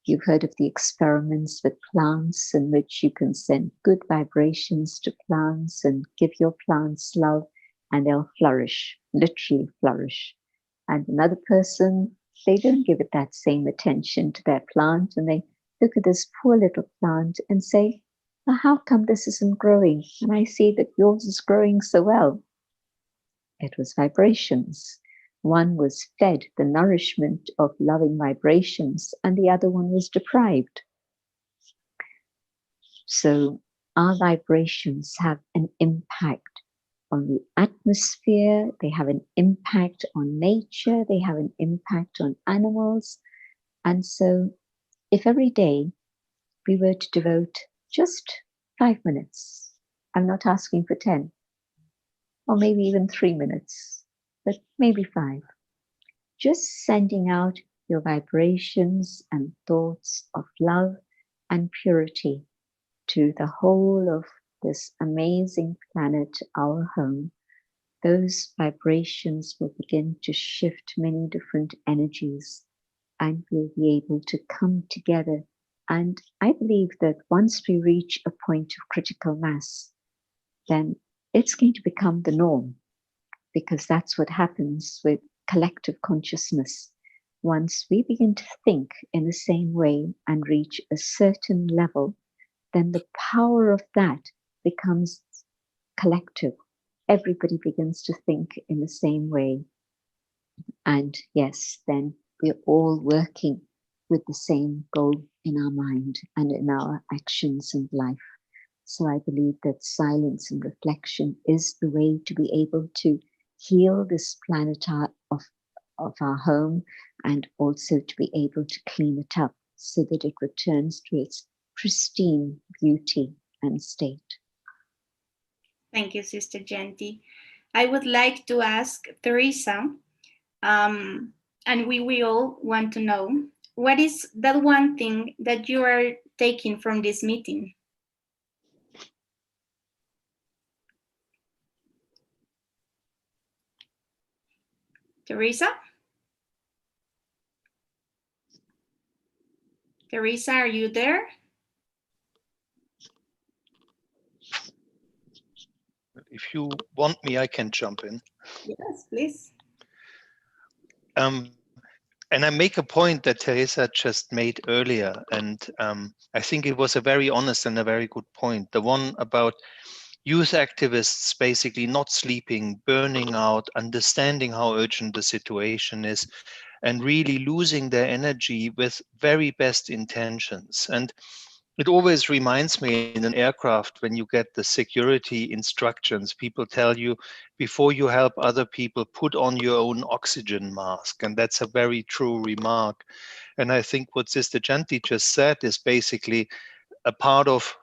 You've heard of the experiments with plants in which you can send good vibrations to plants and give your plants love and they'll flourish, literally flourish. And another person, they don't give it that same attention to their plant and they look at this poor little plant and say, well, how come this isn't growing? And I see that yours is growing so well. It was vibrations. One was fed the nourishment of loving vibrations, and the other one was deprived. So our vibrations have an impact on the atmosphere, they have an impact on nature, they have an impact on animals. And so if every day we were to devote just 5 minutes, I'm not asking for 10, or maybe even 3 minutes, but maybe 5. Just sending out your vibrations and thoughts of love and purity to the whole of this amazing planet, our home, those vibrations will begin to shift many different energies and we'll be able to come together. And I believe that once we reach a point of critical mass, then it's going to become the norm, because that's what happens with collective consciousness. Once we begin to think in the same way and reach a certain level, then the power of that becomes collective. Everybody begins to think in the same way. And yes, then we're all working with the same goal in our mind and in our actions and life. So I believe that silence and reflection is the way to be able to heal this planet of our home, and also to be able to clean it up so that it returns to its pristine beauty and state. Thank you, Sister Genti. I would like to ask Teresa, and we all want to know, what is that one thing that you are taking from this meeting? Teresa? Teresa, are you there? If you want me, I can jump in. Yes, please. And I make a point that Teresa just made earlier, and I think it was a very honest and a very good point. The one about youth activists basically not sleeping, burning out, understanding how urgent the situation is, and really losing their energy with very best intentions. And it always reminds me in an aircraft when you get the security instructions, people tell you before you help other people, put on your own oxygen mask. And that's a very true remark. And I think what Sister Genti just said is basically a part of,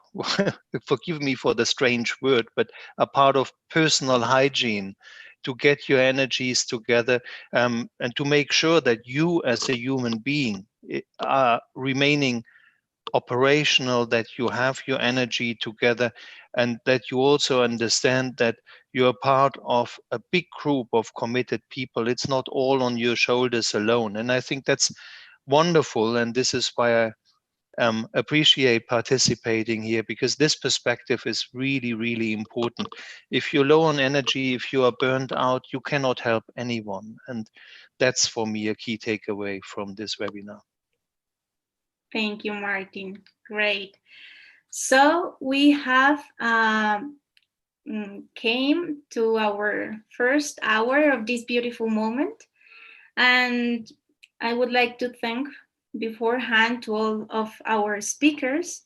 forgive me for the strange word, but a part of personal hygiene, to get your energies together and to make sure that you as a human being are remaining operational, that you have your energy together, and that you also understand that you're part of a big group of committed people. It's not all on your shoulders alone. And I think that's wonderful. And this is why I appreciate participating here, because this perspective is really, really important. If you're low on energy, if you are burned out, you cannot help anyone. And that's for me a key takeaway from this webinar. Thank you, Martin. Great. So we have came to our first hour of this beautiful moment. And I would like to thank beforehand to all of our speakers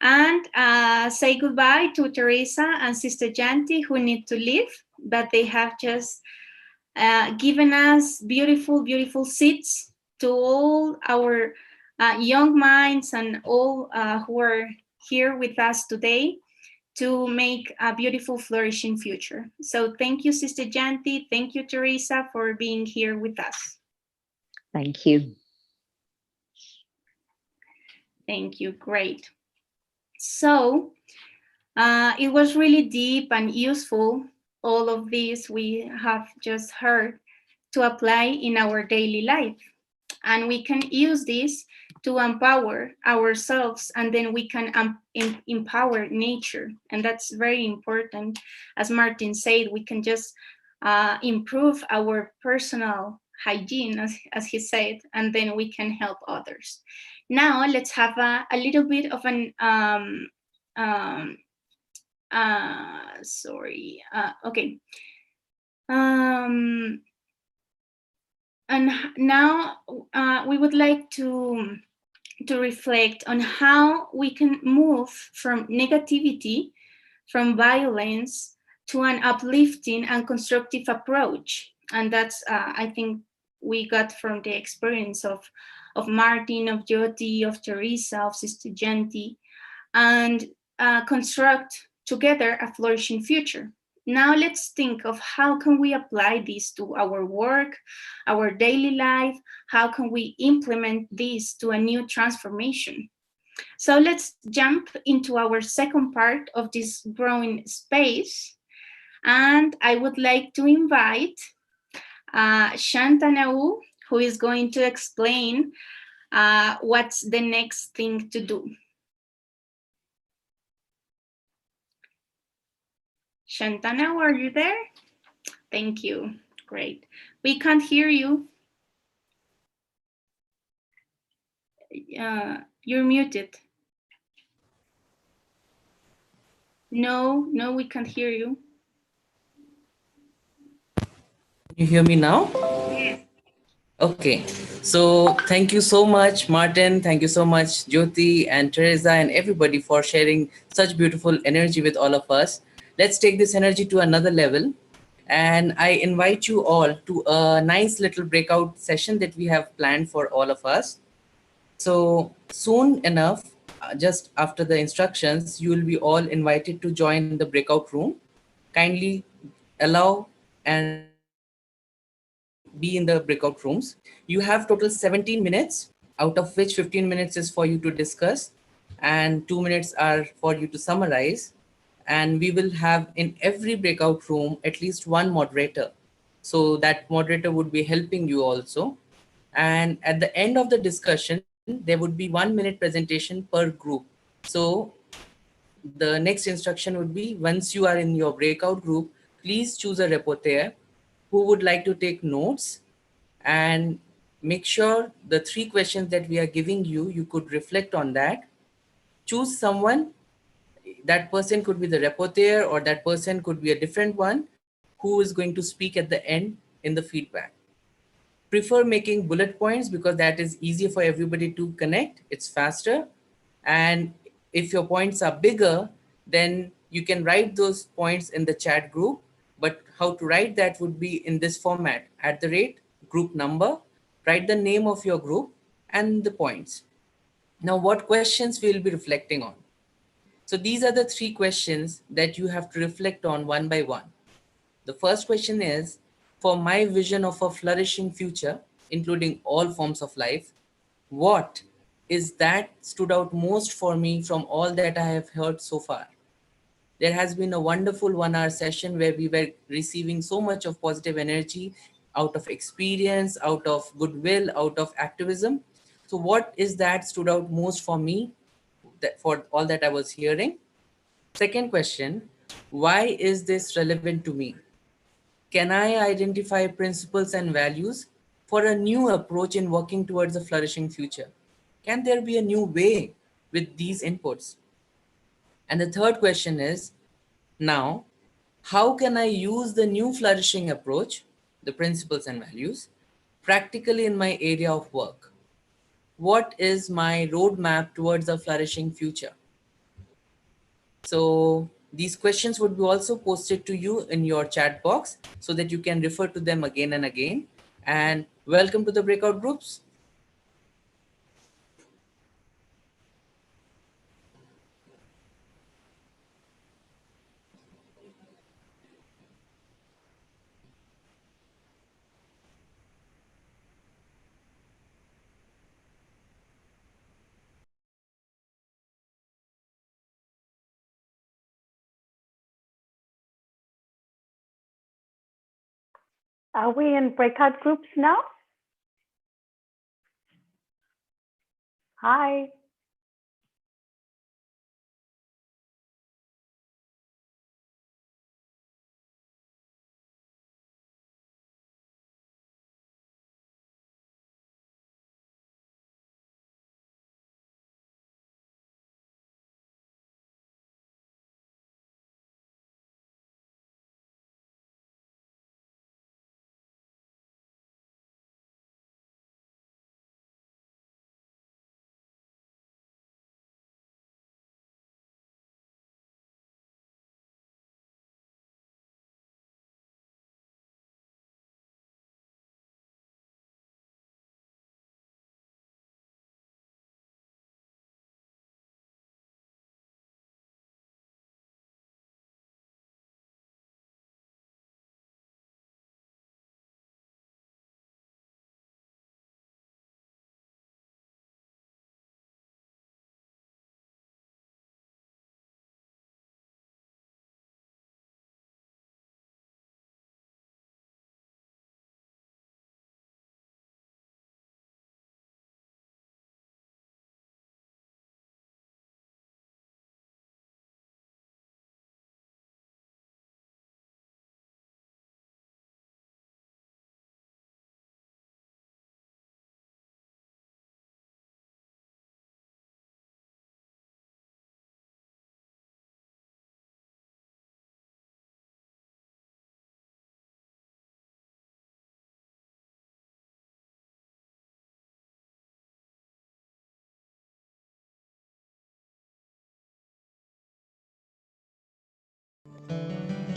and say goodbye to Teresa and Sister Genti, who need to leave, but they have just given us beautiful, beautiful seats to all our young minds and all who are here with us today to make a beautiful, flourishing future. So thank you, Sister Genti. Thank you, Teresa, for being here with us. Thank you. Thank you. Great. So It was really deep and useful, all of this we have just heard, to apply in our daily life. And we can use this to empower ourselves, and then we can empower nature. And that's very important. As Martin said, we can just improve our personal hygiene, as he said, and then we can help others. Now let's have a little bit of an okay. And now we would like to reflect on how we can move from negativity, from violence, to an uplifting and constructive approach. And that's, I think, we got from the experience of Martin, of Jyoti, of Teresa, of Sister Janti, and construct together a flourishing future. Now let's think of how can we apply this to our work, our daily life. How can we implement this to a new transformation? So let's jump into our second part of this growing space. And I would like to invite Shantanu, who is going to explain what's the next thing to do. Shantanu, are you there? Thank you. Great. We can't hear you. You're muted. No, we can't hear you. You hear me now? Okay, so thank you so much, Martin. Thank you so much, Jyoti and Teresa and everybody for sharing such beautiful energy with all of us. Let's take this energy to another level. And I invite you all to a nice little breakout session that we have planned for all of us. So soon enough, just after the instructions, you will be all invited to join the breakout room. Kindly allow and be in the breakout rooms. You have total 17 minutes, out of which 15 minutes is for you to discuss and 2 minutes are for you to summarize. And we will have in every breakout room at least one moderator. So that moderator would be helping you also. And at the end of the discussion, there would be 1 minute presentation per group. So the next instruction would be, once you are in your breakout group, please choose a rapporteur who would like to take notes, and make sure the 3 questions that we are giving you, you could reflect on that. Choose someone. That person could be the rapporteur, or that person could be a different one who is going to speak at the end in the feedback. Prefer making bullet points because that is easier for everybody to connect. It's faster. And if your points are bigger, then you can write those points in the chat group. But how to write that would be in this format: @group number, write the name of your group and the points. Now, what questions we will be reflecting on? So these are the 3 questions that you have to reflect on one by one. The first question is, for my vision of a flourishing future, including all forms of life, what is that stood out most for me from all that I have heard so far? There has been a wonderful 1-hour session where we were receiving so much of positive energy out of experience, out of goodwill, out of activism. So what is that stood out most for me, that for all that I was hearing? Second question, why is this relevant to me? Can I identify principles and values for a new approach in working towards a flourishing future? Can there be a new way with these inputs? And the third question is, now, how can I use the new flourishing approach, the principles and values, practically in my area of work? What is my roadmap towards a flourishing future? So these questions would be also posted to you in your chat box so that you can refer to them again and again. And welcome to the breakout groups. Are we in breakout groups now? Hi.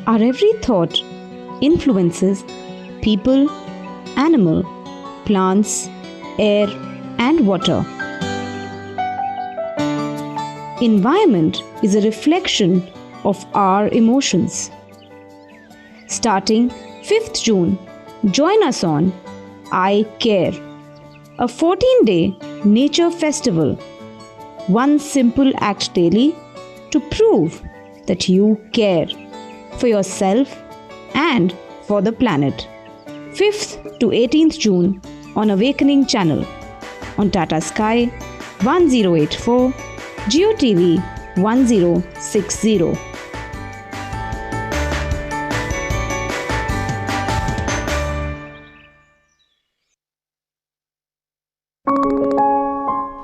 Our every thought influences people, animal, plants, air, and water. Environment is a reflection of our emotions. Starting 5th June, join us on I Care, a 14-day nature festival. One simple act daily to prove that you care for yourself and for the planet. 5th to 18th June on Awakening Channel, on Tata Sky 1084, Jio TV 1060.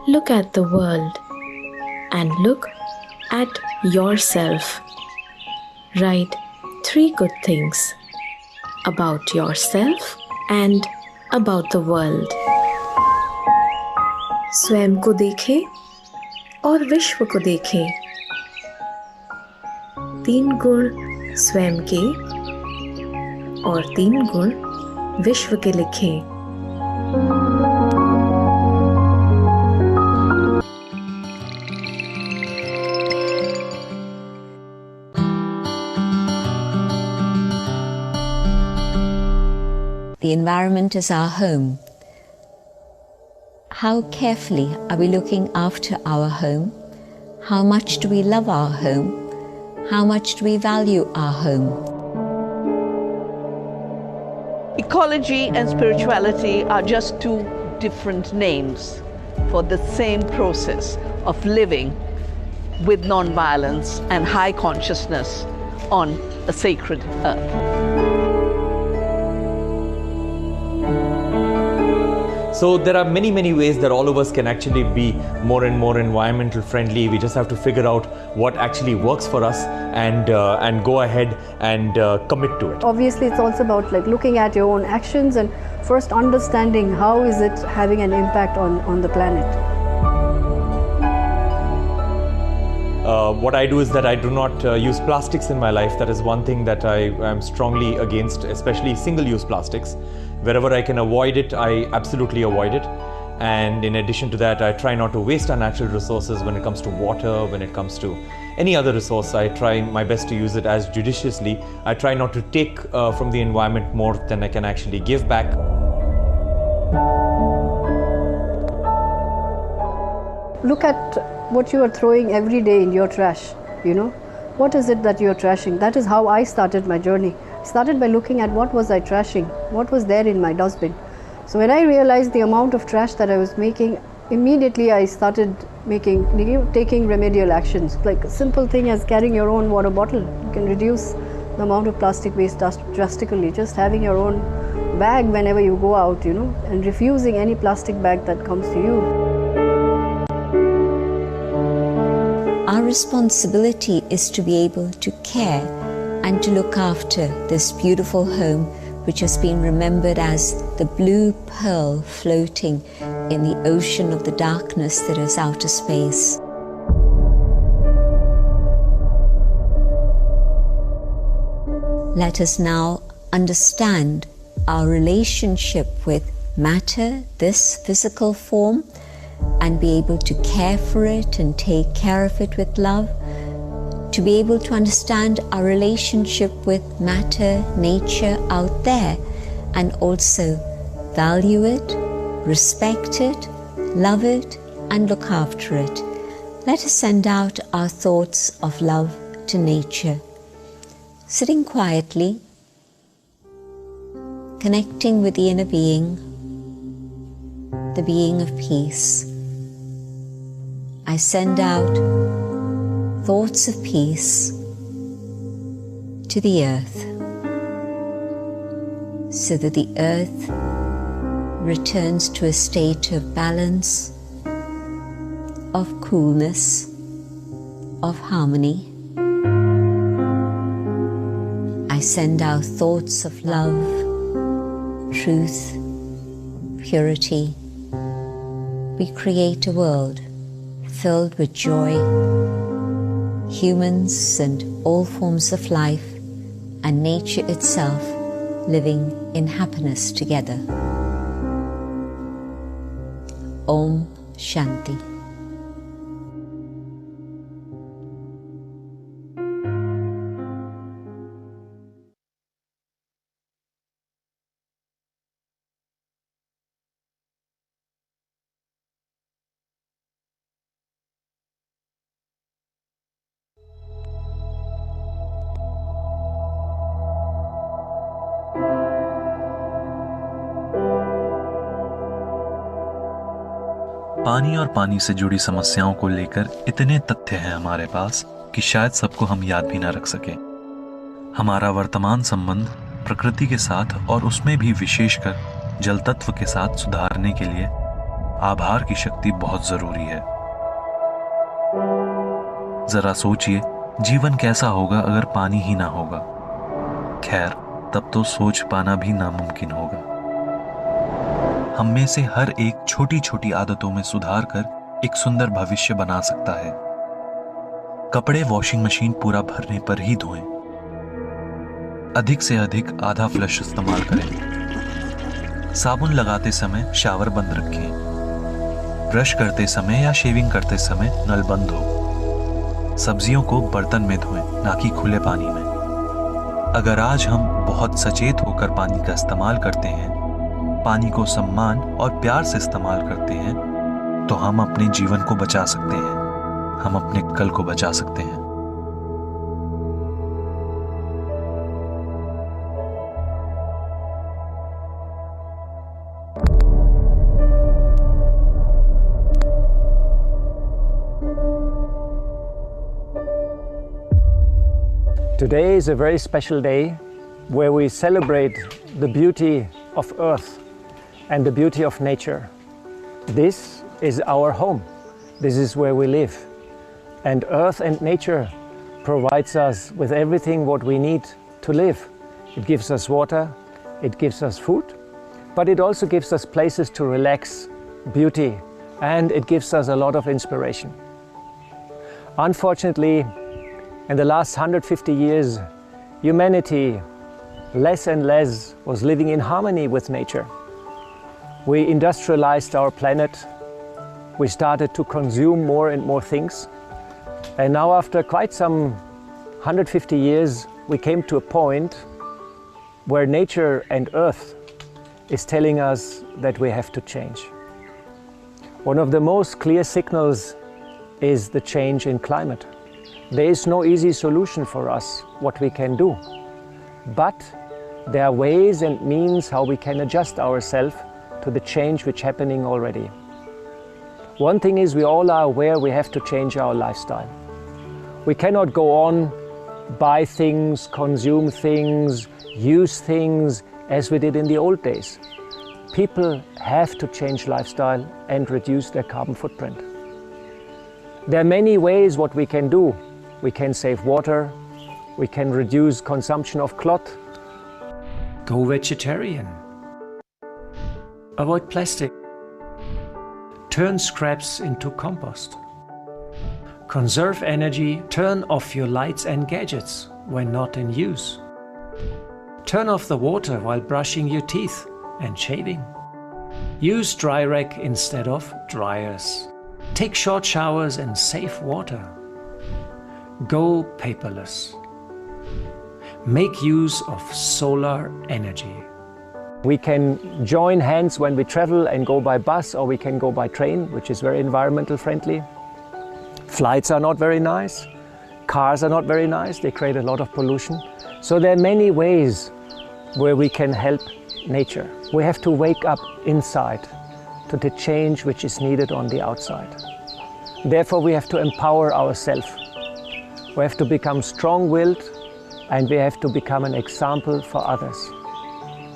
Look at the world and look at yourself. Write 3 good things about yourself and about the world. स्वयं को देखें और विश्व को देखें. 3 गुण स्वयं के और 3 गुण विश्व के लिखें. The environment is our home. How carefully are we looking after our home? How much do we love our home? How much do we value our home? Ecology and spirituality are just 2 different names for the same process of living with non-violence and high consciousness on a sacred earth. So there are many ways that all of us can actually be more and more environmental friendly. We just have to figure out what actually works for us and go ahead and commit to it. Obviously, it's also about looking at your own actions and first understanding how is it having an impact on the planet. What I do is that I do not use plastics in my life. That is one thing that I am strongly against, especially single-use plastics. Wherever I can avoid it, I absolutely avoid it. And in addition to that, I try not to waste our natural resources when it comes to water, when it comes to any other resource. I try my best to use it as judiciously. I try not to take from the environment more than I can actually give back. Look at what you are throwing every day in your trash, you know. What is it that you're trashing? That is how I started my journey. started by looking at what was I trashing, what was there in my dustbin. So when I realized the amount of trash that I was making, immediately I started taking remedial actions. Like a simple thing as carrying your own water bottle. You can reduce the amount of plastic waste drastically. Just having your own bag whenever you go out, and refusing any plastic bag that comes to you. Our responsibility is to be able to care and to look after this beautiful home, which has been remembered as the blue pearl floating in the ocean of the darkness that is outer space. Let us now understand our relationship with matter, this physical form, and be able to care for it and take care of it with love, to be able to understand our relationship with matter, nature out there, and also value it, respect it, love it, and look after it. Let us send out our thoughts of love to nature. Sitting quietly, connecting with the inner being, the being of peace. I send out thoughts of peace to the earth, so that the earth returns to a state of balance, of coolness, of harmony. I send out thoughts of love, truth, purity. We create a world filled with joy, humans and all forms of life, and nature itself living in happiness together. Om Shanti. पानी और पानी से जुड़ी समस्याओं को लेकर इतने तथ्य हैं हमारे पास कि शायद सबको हम याद भी ना रख सके। हमारा वर्तमान संबंध प्रकृति के साथ और उसमें भी विशेषकर जल तत्व के साथ सुधारने के लिए आभार की शक्ति बहुत जरूरी है। जरा सोचिए, जीवन कैसा होगा अगर पानी ही ना होगा। खैर, तब तो सोच पाना भी नामुमकिन होगा। हम में से हर एक छोटी छोटी आदतों में सुधार कर एक सुंदर भविष्य बना सकता है। कपड़े वॉशिंग मशीन पूरा भरने पर ही धोएं। अधिक से अधिक आधा फ्लश इस्तेमाल करें। साबुन लगाते समय शावर बंद रखें। ब्रश करते समय या शेविंग करते समय नल बंद हो। सब्जियों को बर्तन में धोएं, ना कि खुले पानी में। अगर आज हम बहुत सचेत होकर पानी का इस्तेमाल करते हैं, पानी को सम्मान और प्यार से इस्तेमाल करते हैं, तो हम अपने जीवन को बचा सकते हैं, हम अपने कल को बचा सकते हैं। Today is a very special day where we celebrate the beauty of Earth and the beauty of nature. This is our home. This is where we live. And Earth and nature provides us with everything what we need to live. It gives us water, it gives us food, but it also gives us places to relax, beauty, and it gives us a lot of inspiration. Unfortunately, in the last 150 years, humanity less and less was living in harmony with nature. We industrialized our planet. We started to consume more and more things. And now after quite some 150 years, we came to a point where nature and Earth is telling us that we have to change. One of the most clear signals is the change in climate. There is no easy solution for us what we can do. but there are ways and means how we can adjust ourselves to the change which is happening already. One thing is, we all are aware we have to change our lifestyle. We cannot go on, buy things, consume things, use things as we did in the old days. People have to change lifestyle and reduce their carbon footprint. There are many ways what we can do. We can save water, we can reduce consumption of cloth, go vegetarian, avoid plastic, turn scraps into compost, conserve energy, turn off your lights and gadgets when not in use, turn off the water while brushing your teeth and shaving, use dry rack instead of dryers, take short showers and save water, go paperless, make use of solar energy. We can join hands when we travel and go by bus, or we can go by train, which is very environmental friendly. Flights are not very nice, cars are not very nice, they create a lot of pollution. So there are many ways where we can help nature. We have to wake up inside to the change which is needed on the outside. Therefore we have to empower ourselves. We have to become strong-willed, and we have to become an example for others.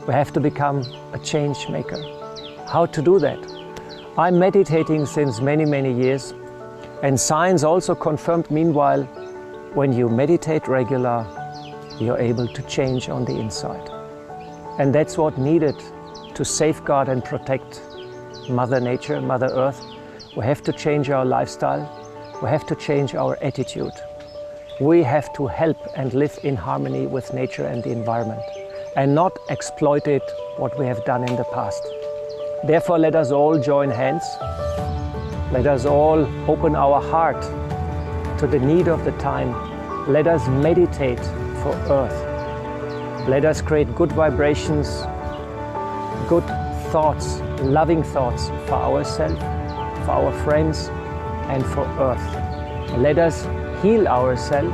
We have to become a change maker. How to do that? I'm meditating since many, many years, and science also confirmed meanwhile, when you meditate regular, you're able to change on the inside. And that's what needed to safeguard and protect Mother Nature, Mother Earth. We have to change our lifestyle. We have to change our attitude. We have to help and live in harmony with nature and the environment, and not exploit it what we have done in the past. Therefore, let us all join hands. Let us all open our heart to the need of the time. Let us meditate for Earth. Let us create good vibrations, good thoughts, loving thoughts for ourselves, for our friends, and for Earth. Let us heal ourselves,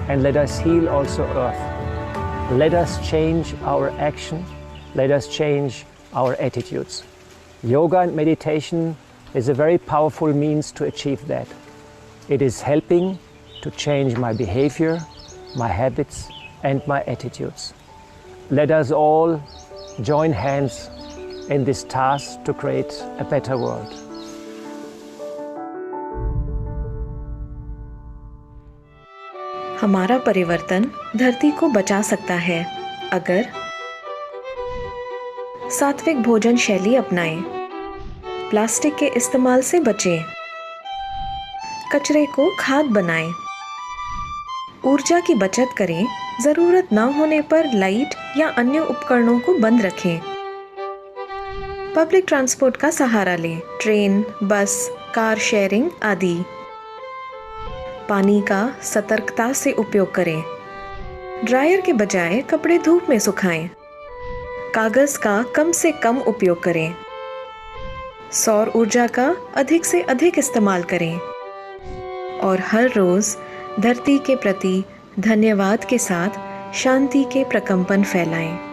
and let us heal also Earth. Let us change our action. Let us change our attitudes. Yoga and meditation is a very powerful means to achieve that. It is helping to change my behavior, my habits, and my attitudes. Let us all join hands in this task to create a better world. हमारा परिवर्तन धरती को बचा सकता है अगर सात्विक भोजन शैली अपनाएं, प्लास्टिक के इस्तेमाल से बचें, कचरे को खाद बनाएं, ऊर्जा की बचत करें, ज़रूरत न होने पर लाइट या अन्य उपकरणों को बंद रखें, पब्लिक ट्रांसपोर्ट का सहारा लें, ट्रेन, बस, कार शेयरिंग आदि। पानी का सतर्कता से उपयोग करें, ड्रायर के बजाय कपड़े धूप में सुखाएं, कागज़ का कम से कम उपयोग करें, सौर ऊर्जा का अधिक से अधिक इस्तेमाल करें और हर रोज़ धरती के प्रति धन्यवाद के साथ शांति के प्रकंपन फैलाएं।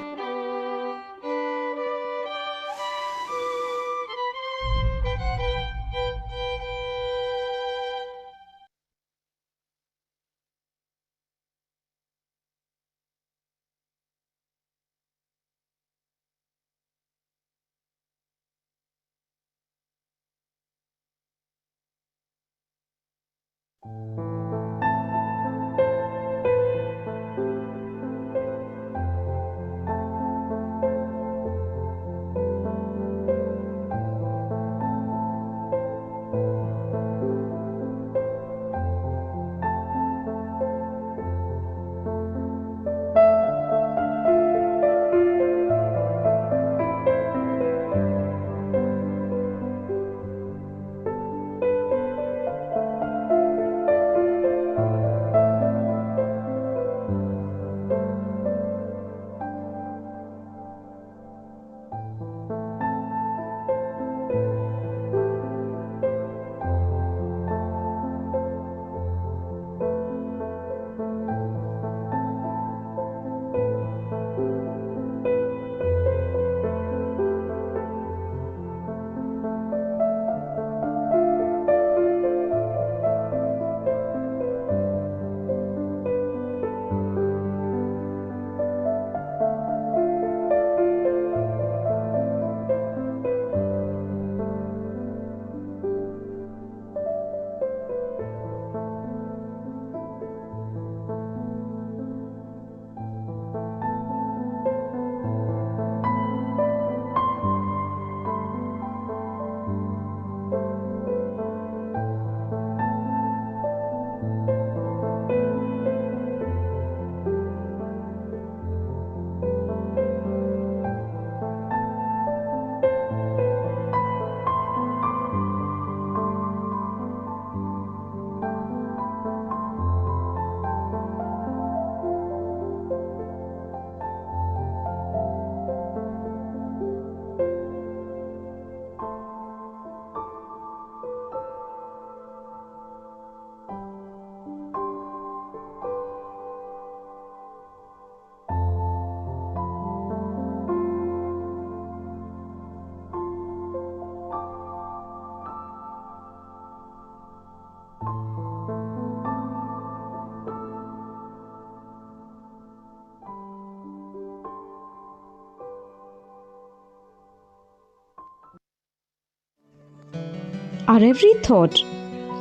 Our every thought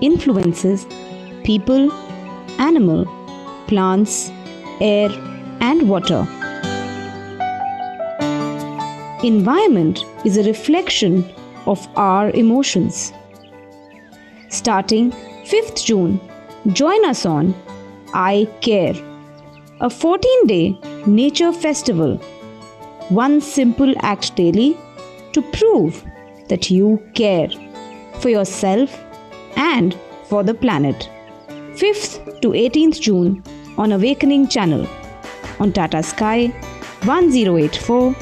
influences people, animal, plants, air, and water. Environment is a reflection of our emotions. Starting 5th June, join us on I Care, a 14-day nature festival. One simple act daily to prove that you care for yourself and for the planet. 5th to 18th June on Awakening Channel, on Tata Sky 1084,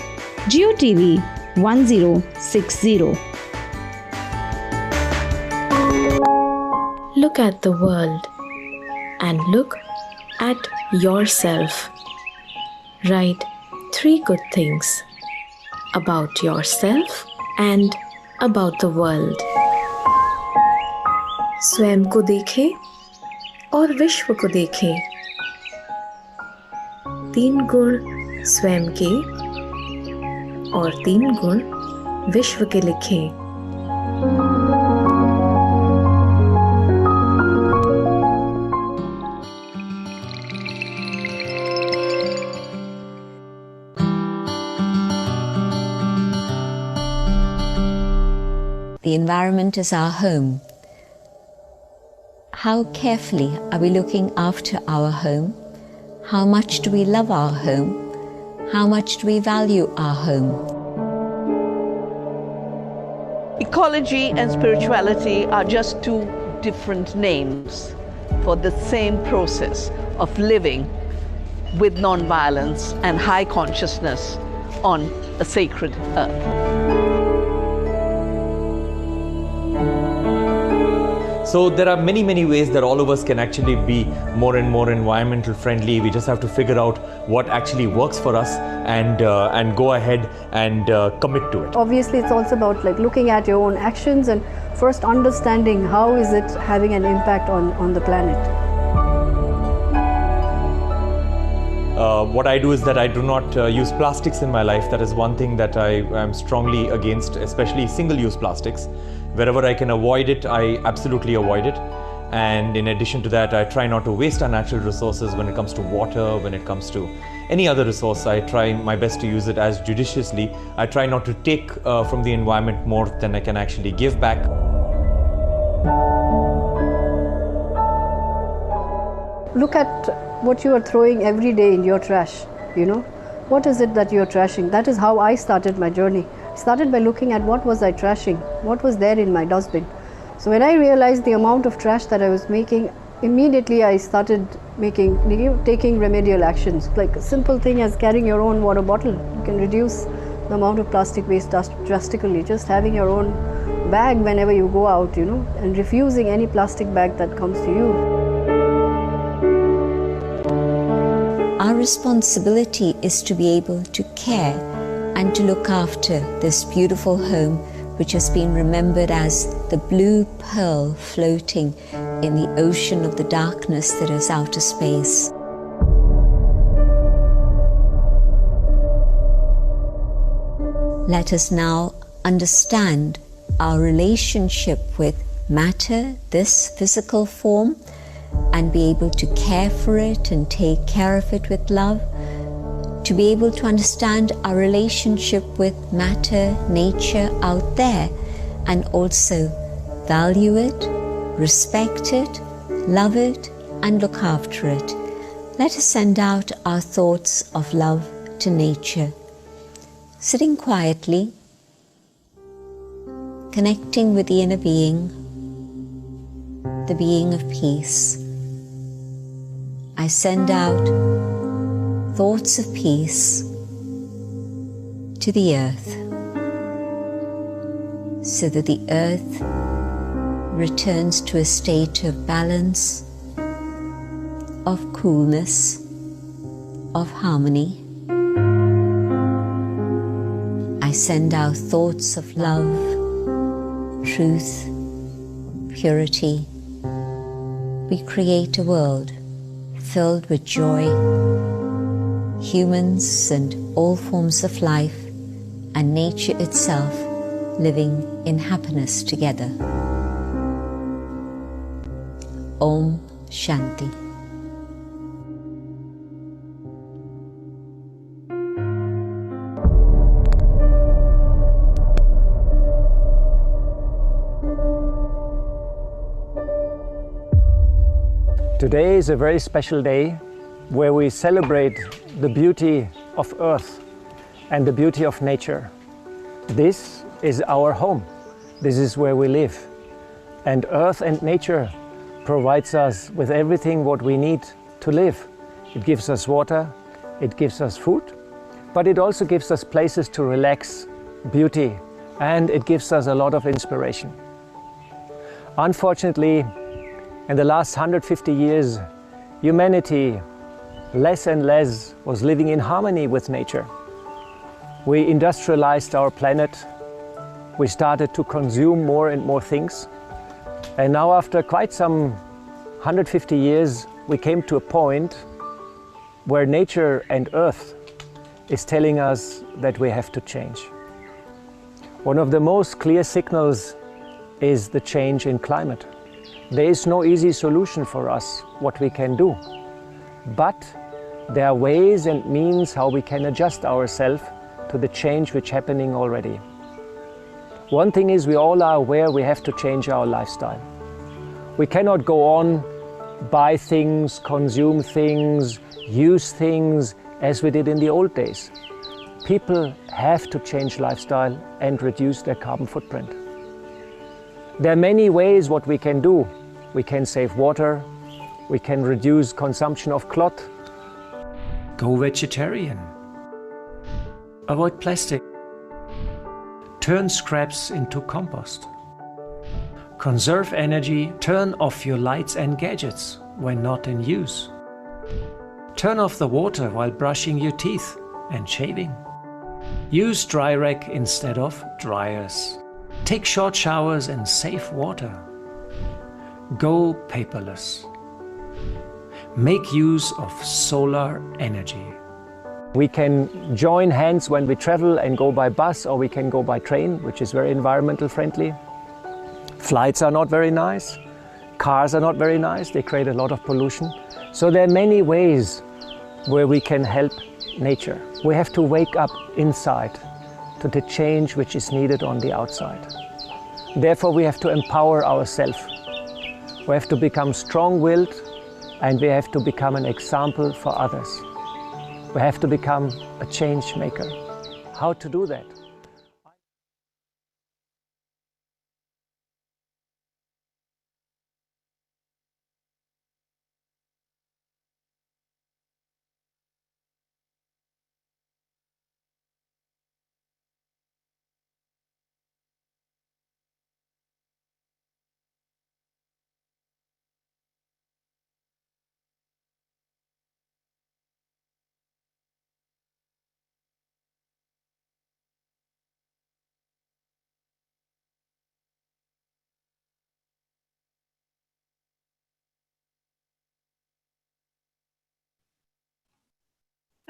Jio TV 1060. Look at the world and look at yourself. Write 3 good things about yourself and about the world. स्वयं को देखें और विश्व को देखें. 3 गुण स्वयं के और 3 गुण विश्व के लिखें. The environment is our home. How carefully are we looking after our home? How much do we love our home? How much do we value our home? Ecology and spirituality are just 2 different names for the same process of living with non-violence and high consciousness on a sacred earth. So there are many, many ways that all of us can actually be more and more environmental friendly. We just have to figure out what actually works for us and go ahead and commit to it. Obviously, it's also about like looking at your own actions and first understanding how is it having an impact on the planet. What I do is that I do not use plastics in my life. That is one thing that I am strongly against, especially single-use plastics. Wherever I can avoid it, I absolutely avoid it. And in addition to that, I try not to waste our natural resources when it comes to water, when it comes to any other resource. I try my best to use it as judiciously. I try not to take from the environment more than I can actually give back. Look at what you are throwing every day in your trash, you know. What is it that you're trashing? That is how I started my journey. I started by looking at what was I trashing, what was there in my dustbin. So when I realized the amount of trash that I was making, immediately I started taking remedial actions. Like a simple thing as carrying your own water bottle. You can reduce the amount of plastic waste drastically. Just having your own bag whenever you go out, you know, and refusing any plastic bag that comes to you. Our responsibility is to be able to care and to look after this beautiful home which has been remembered as the blue pearl floating in the ocean of the darkness that is outer space. Let us now understand our relationship with matter, this physical form, and be able to care for it and take care of it with love, to be able to understand our relationship with matter, nature out there, and also value it, respect it, love it, and look after it. Let us send out our thoughts of love to nature. Sitting quietly, connecting with the inner being, the being of peace. I send out thoughts of peace to the earth so that the earth returns to a state of balance, of coolness, of harmony. I send out thoughts of love, truth, purity. We create a world filled with joy, humans and all forms of life, and nature itself living in happiness together. Om Shanti. Today is a very special day where we celebrate the beauty of Earth and the beauty of nature. This is our home. This is where we live. And Earth and nature provides us with everything what we need to live. It gives us water, it gives us food, but it also gives us places to relax, beauty, and it gives us a lot of inspiration. Unfortunately, in the last 150 years, humanity less and less was living in harmony with nature. We industrialized our planet, we started to consume more and more things, and now after quite some 150 years, we came to a point where nature and Earth is telling us that we have to change. One of the most clear signals is the change in climate. There is no easy solution for us what we can do, but there are ways and means how we can adjust ourselves to the change which is happening already. One thing is we all are aware we have to change our lifestyle. We cannot go on, buy things, consume things, use things as we did in the old days. People have to change lifestyle and reduce their carbon footprint. There are many ways what we can do. We can save water, we can reduce consumption of cloth, go vegetarian, avoid plastic, turn scraps into compost, conserve energy, turn off your lights and gadgets when not in use, turn off the water while brushing your teeth and shaving, use dry rack instead of dryers, take short showers and save water. Go paperless. Make use of solar energy. We can join hands when we travel and go by bus, or we can go by train, which is very environmental friendly. Flights are not very nice. Cars are not very nice. They create a lot of pollution. So there are many ways where we can help nature. We have to wake up inside to the change which is needed on the outside. Therefore, we have to empower ourselves. We have to become strong-willed, and we have to become an example for others. We have to become a change maker. How to do that?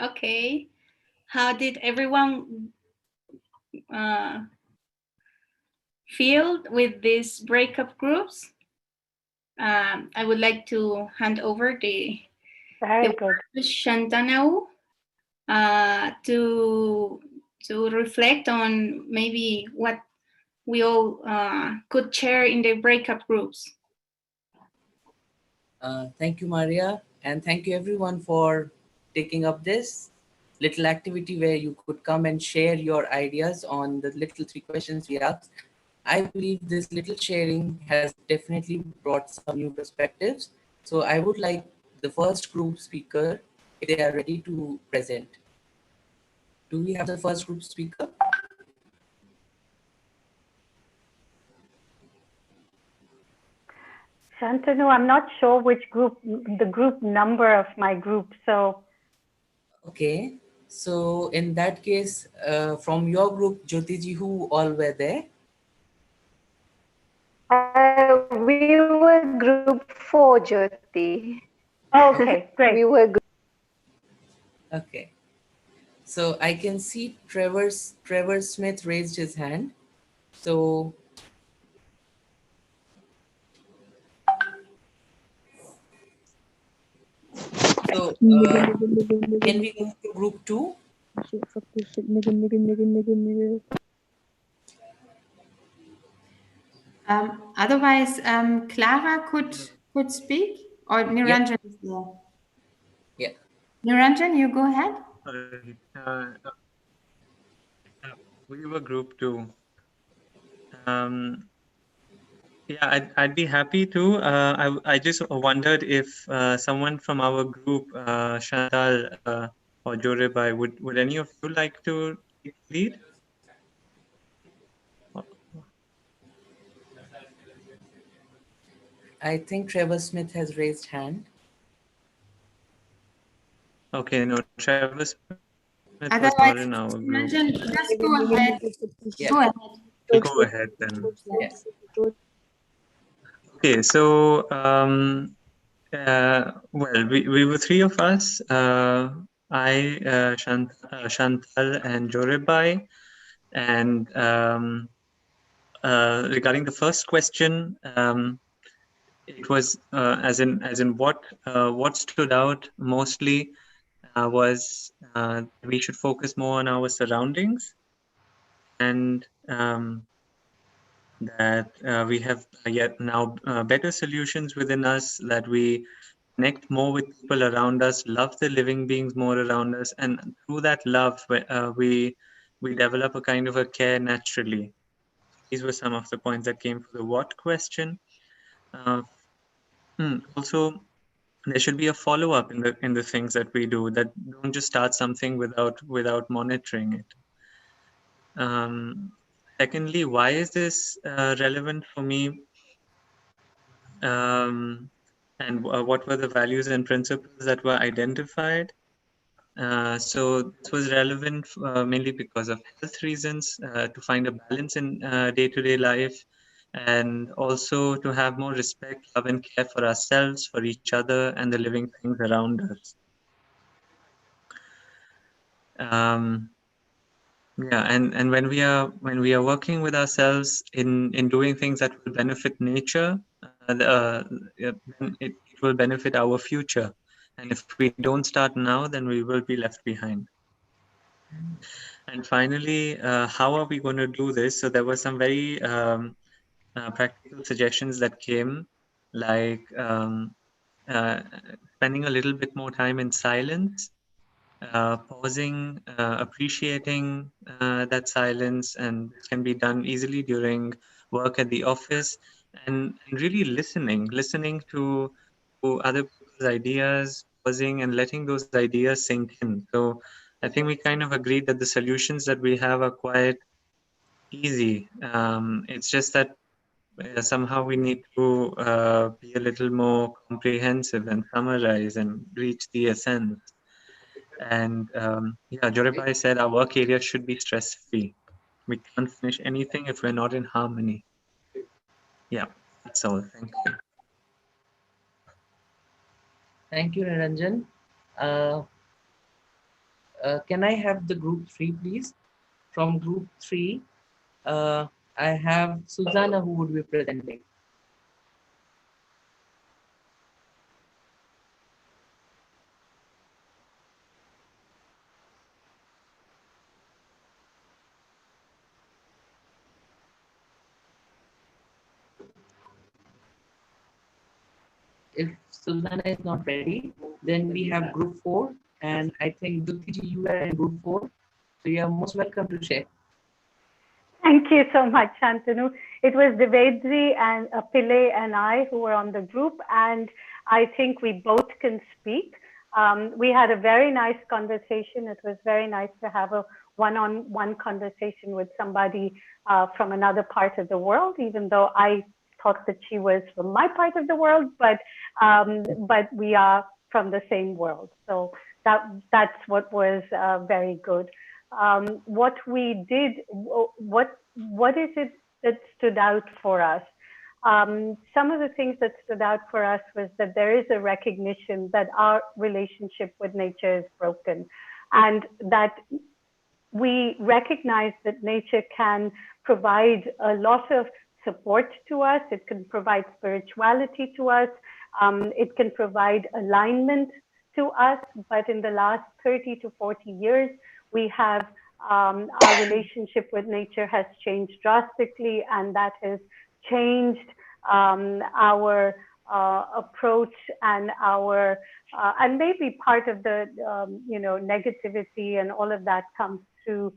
Okay. How did everyone feel with these breakup groups? I would like to hand over the word to Shantanu to reflect on maybe what we all could share in the breakup groups. Thank you, Maria, and thank you everyone for taking up this little activity where you could come and share your ideas on the little 3 questions we asked. I believe this little sharing has definitely brought some new perspectives. So I would like the first group speaker, if they are ready to present. Do we have the first group speaker? Shantanu, I'm not sure which group, the group number of my group, so. Okay, so in that case, from your group, Jyotiji, who all were there? We were group 4, Jyoti. Okay, great. We were group. Okay. So I can see Trevor Smith raised his hand. So So can we move to group 2? Otherwise, Clara could speak, or Niranjan is there. Yeah. Niranjan, you go ahead. We were group 2. Yeah, I'd be happy to. I just wondered if someone from our group, Chantal or Jorebai, would any of you like to take the lead? I think Trevor Smith has raised hand. Okay, no, Trevor Smith was Otherwise, not in our group. Niranjan, just go ahead. Yeah. Go ahead. Go ahead then. Yeah. Okay, so well, we were 3 of us. I, Chantal, and Jorebai. And regarding the first question, it was as in what stood out mostly was we should focus more on our surroundings, and that we have yet now better solutions within us, that we connect more with people around us, love the living beings more around us, and through that love we develop a kind of a care naturally. These were some of the points that came for the what question. Also, there should be a follow-up in the things that we do, that don't just start something without monitoring it. Secondly, why is this relevant for me? And what were the values and principles that were identified? So this was relevant mainly because of health reasons, to find a balance in day-to-day life, and also to have more respect, love, and care for ourselves, for each other, and the living things around us. Yeah, and when we are working with ourselves in doing things that will benefit nature, it will benefit our future. And if we don't start now, then we will be left behind. And finally, how are we going to do this? So there were some very practical suggestions that came, like spending a little bit more time in silence, pausing, appreciating that silence, and this can be done easily during work at the office, and really listening to other people's ideas, pausing and letting those ideas sink in. So I think we kind of agreed that the solutions that we have are quite easy. It's just that somehow we need to be a little more comprehensive and summarize and reach the essence. And yeah, Jorebai said our work area should be stress-free. We can't finish anything if we're not in harmony. Yeah, that's all. Thank you. Thank you, Niranjan. Can I have the group 3, please? From group 3, I have Susanna who would be presenting. If Susanna is not ready, then we have group 4, and I think Dutiji, you are in group 4, so you are most welcome to share. Thank you so much, Shantanu. It was Devedri and Pillai and I who were on the group, and I think we both can speak. We had a very nice conversation. It was very nice to have a one-on-one conversation with somebody from another part of the world, even though I thought that she was from my part of the world, but we are from the same world. So that's what was very good. What we did, what is it that stood out for us? Some of the things that stood out for us was that there is a recognition that our relationship with nature is broken, and that we recognize that nature can provide a lot of support to us. It can provide spirituality to us. It can provide alignment to us, but in the last 30 to 40 years, we have our relationship with nature has changed drastically, and that has changed our approach and our and maybe part of the negativity and all of that comes through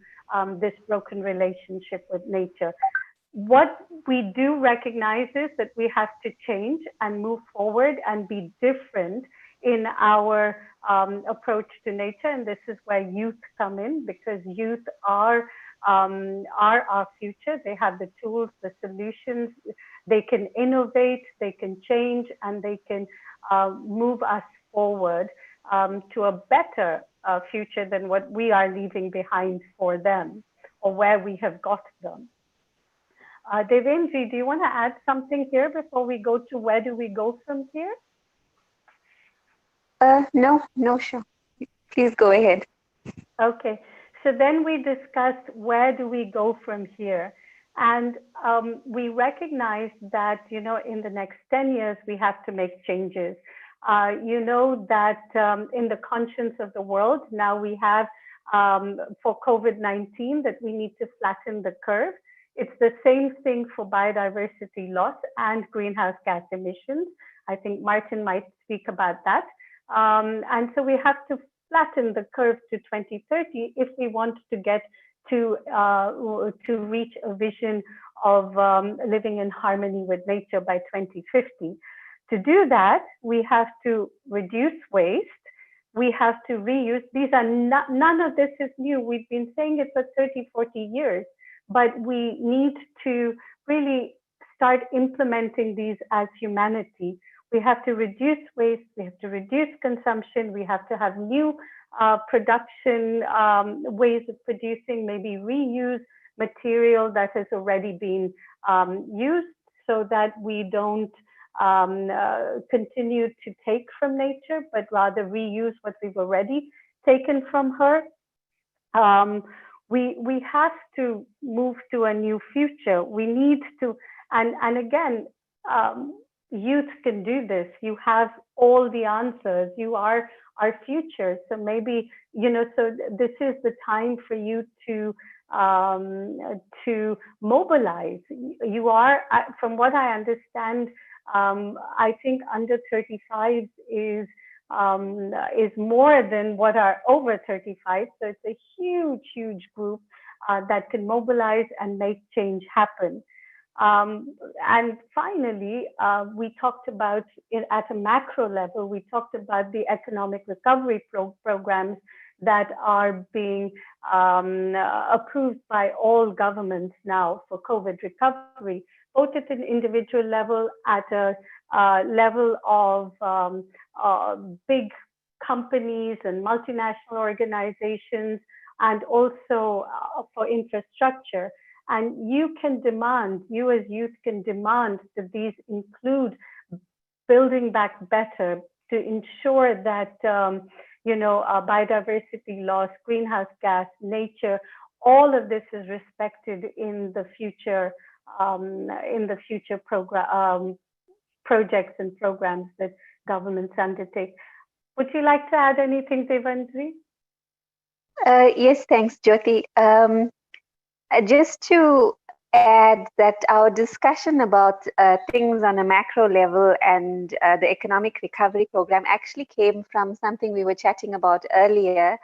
this broken relationship with nature. What we do recognize is that we have to change and move forward and be different in our approach to nature, and this is where youth come in, because youth are our future. They have the tools, the solutions, they can innovate, they can change, and they can move us forward to a better future than what we are leaving behind for them, or where we have got them. Devendra, do you want to add something here before we go to where do we go from here? No, sure. Please go ahead. Okay, so then we discussed where do we go from here, and we recognize that in the next 10 years we have to make changes. That in the conscience of the world now we have for COVID-19 that we need to flatten the curve. It's the same thing for biodiversity loss and greenhouse gas emissions. I think Martin might speak about that. And so we have to flatten the curve to 2030 if we want to get to reach a vision of living in harmony with nature by 2050. To do that, we have to reduce waste. We have to reuse. None of this is new. We've been saying it for 30, 40 years, but we need to really start implementing these as humanity. We have to reduce waste, we have to reduce consumption, we have to have new production ways of producing, maybe reuse material that has already been used, so that we don't continue to take from nature, but rather reuse what we've already taken from her. We have to move to a new future. We need to, and again, youth can do this. You have all the answers. You are our future. So maybe, so this is the time for you to mobilize. You are, from what I understand, I think under 35 is more than what are over 35. So it's a huge, huge group that can mobilize and make change happen. And finally, we talked about it at a macro level. We talked about the economic recovery programs that are being approved by all governments now for COVID recovery, both at an individual level, at a level of big companies and multinational organizations, and also for infrastructure. And you as youth can demand that these include building back better to ensure that, biodiversity loss, greenhouse gas, nature, all of this is respected in the future projects and programs that governments undertake. Would you like to add anything, Devendra? Yes, thanks, Jyoti. Just to add that our discussion about things on a macro level and the economic recovery program actually came from something we were chatting about earlier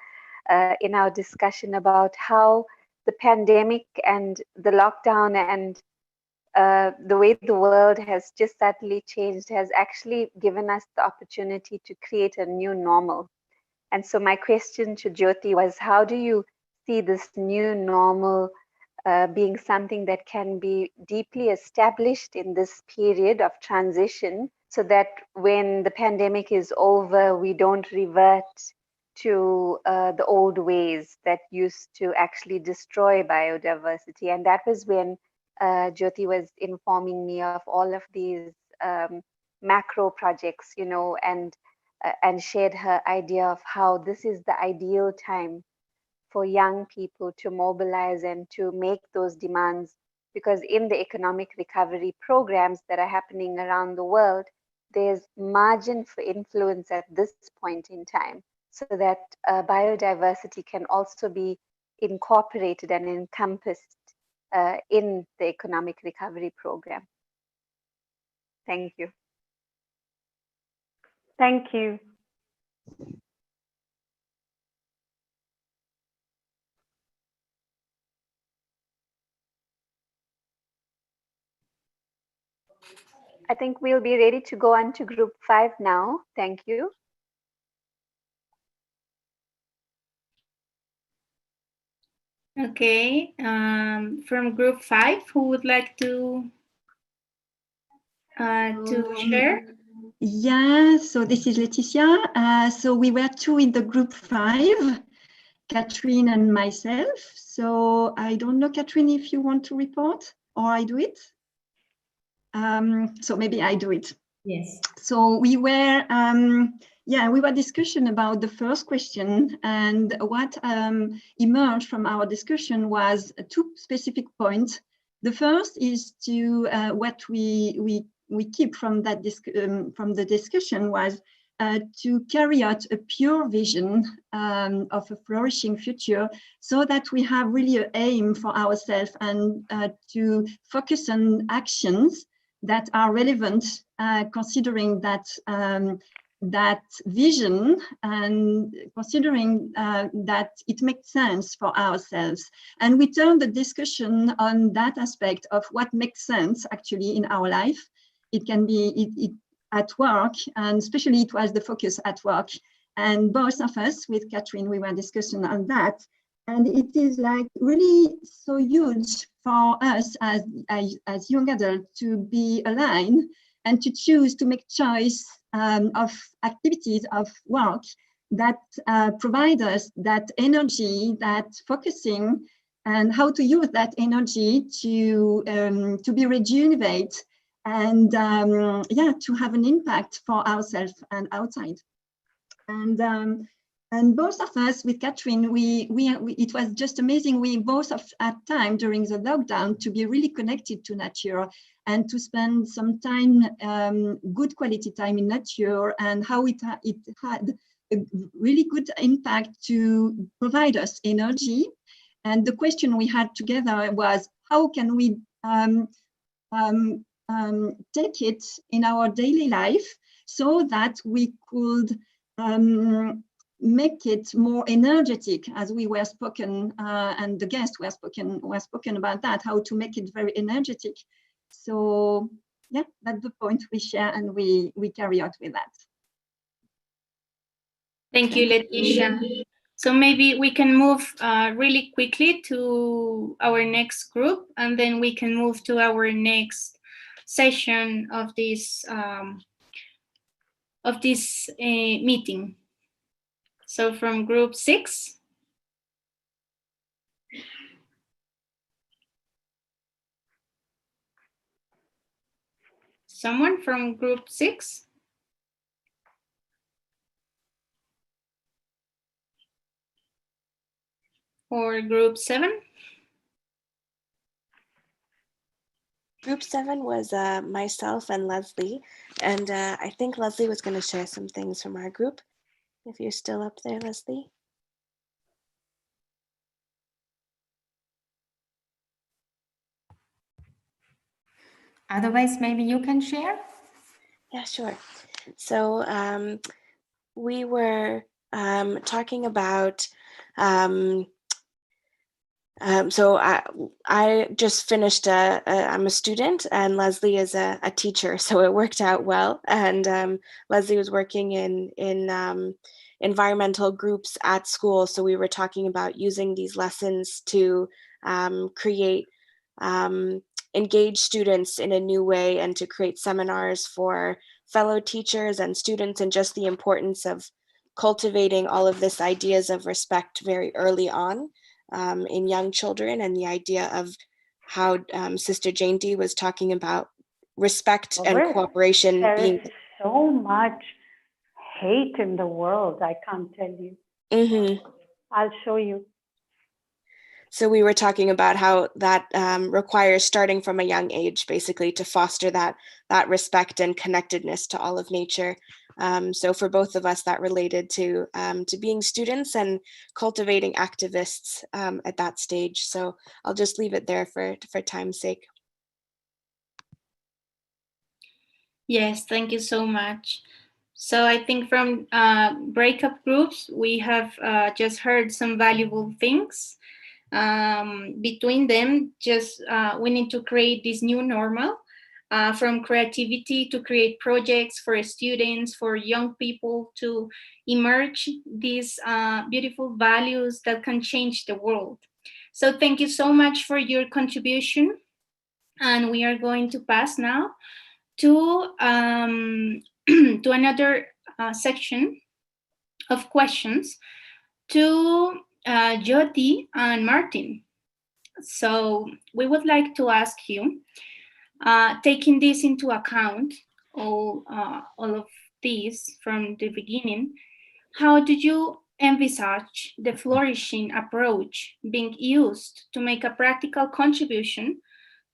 in our discussion about how the pandemic and the lockdown and the way the world has just subtly changed has actually given us the opportunity to create a new normal. And so my question to Jyoti was, how do you see this new normal being something that can be deeply established in this period of transition, so that when the pandemic is over, we don't revert to the old ways that used to actually destroy biodiversity? And that was when Jyoti was informing me of all of these macro projects, and shared her idea of how this is the ideal time for young people to mobilize and to make those demands, because in the economic recovery programs that are happening around the world, there's margin for influence at this point in time, so that biodiversity can also be incorporated and encompassed in the economic recovery program. Thank you. Thank you. I think we'll be ready to go on to group 5 now. Thank you. Okay, from group 5, who would like to share? Yeah, so this is Laetitia. So we were 2 in the group 5, Catherine and myself. So I don't know, Catherine, if you want to report or I do it. So maybe I do it. Yes. So we were, we were discussion about the first question, and what emerged from our discussion was 2 specific points. The first is to what we keep from that from the discussion was to carry out a pure vision of a flourishing future, so that we have really an aim for ourselves, and to focus on actions that are relevant, considering that that vision, and considering that it makes sense for ourselves. And we turn the discussion on that aspect of what makes sense actually in our life. It can be at work, and especially it was the focus at work. And both of us with Catherine, we were discussing on that. And it is like really so huge for us as young adults to be aligned and to choose to make choice of activities of work that provide us that energy, that focusing, and how to use that energy to be rejuvenate, and to have an impact for ourselves and outside. And both of us with Catherine, it was just amazing. We both had time during the lockdown to be really connected to nature and to spend some time, good quality time in nature, and how it had a really good impact to provide us energy. And the question we had together was, how can we take it in our daily life so that we could make it more energetic, as we were spoken, and the guests were spoken about that, how to make it very energetic. So yeah, that's the point we share, and we carry out with that. Thank you, Laetitia. So maybe we can move really quickly to our next group, and then we can move to our next session of this meeting. So from group 6. Someone from group 6? Or group 7? Group 7 was myself and Leslie, and I think Leslie was going to share some things from our group. If you're still up there, Leslie. Otherwise, maybe you can share? Yeah, sure. So we were talking about, so I just finished, I'm a student, and Leslie is a teacher, so it worked out well. And Leslie was working in environmental groups at school, so we were talking about using these lessons to create engage students in a new way, and to create seminars for fellow teachers and students, and just the importance of cultivating all of this ideas of respect very early on in young children, and the idea of how Sister Jane D was talking about respect and cooperation. There is so much hate in the world, I can't tell you. Mm-hmm. I'll show you. So we were talking about how that requires starting from a young age, basically, to foster that respect and connectedness to all of nature. So for both of us, that related to being students and cultivating activists at that stage. So I'll just leave it there for time's sake. Yes, thank you so much. So I think from breakup groups, we have just heard some valuable things. Between them, just we need to create this new normal, from creativity to create projects for students, for young people to emerge these beautiful values that can change the world. So thank you so much for your contribution. And we are going to pass now to to another section of questions to Jyoti and Martin. So we would like to ask you, taking this into account, all of these from the beginning, how do you envisage the flourishing approach being used to make a practical contribution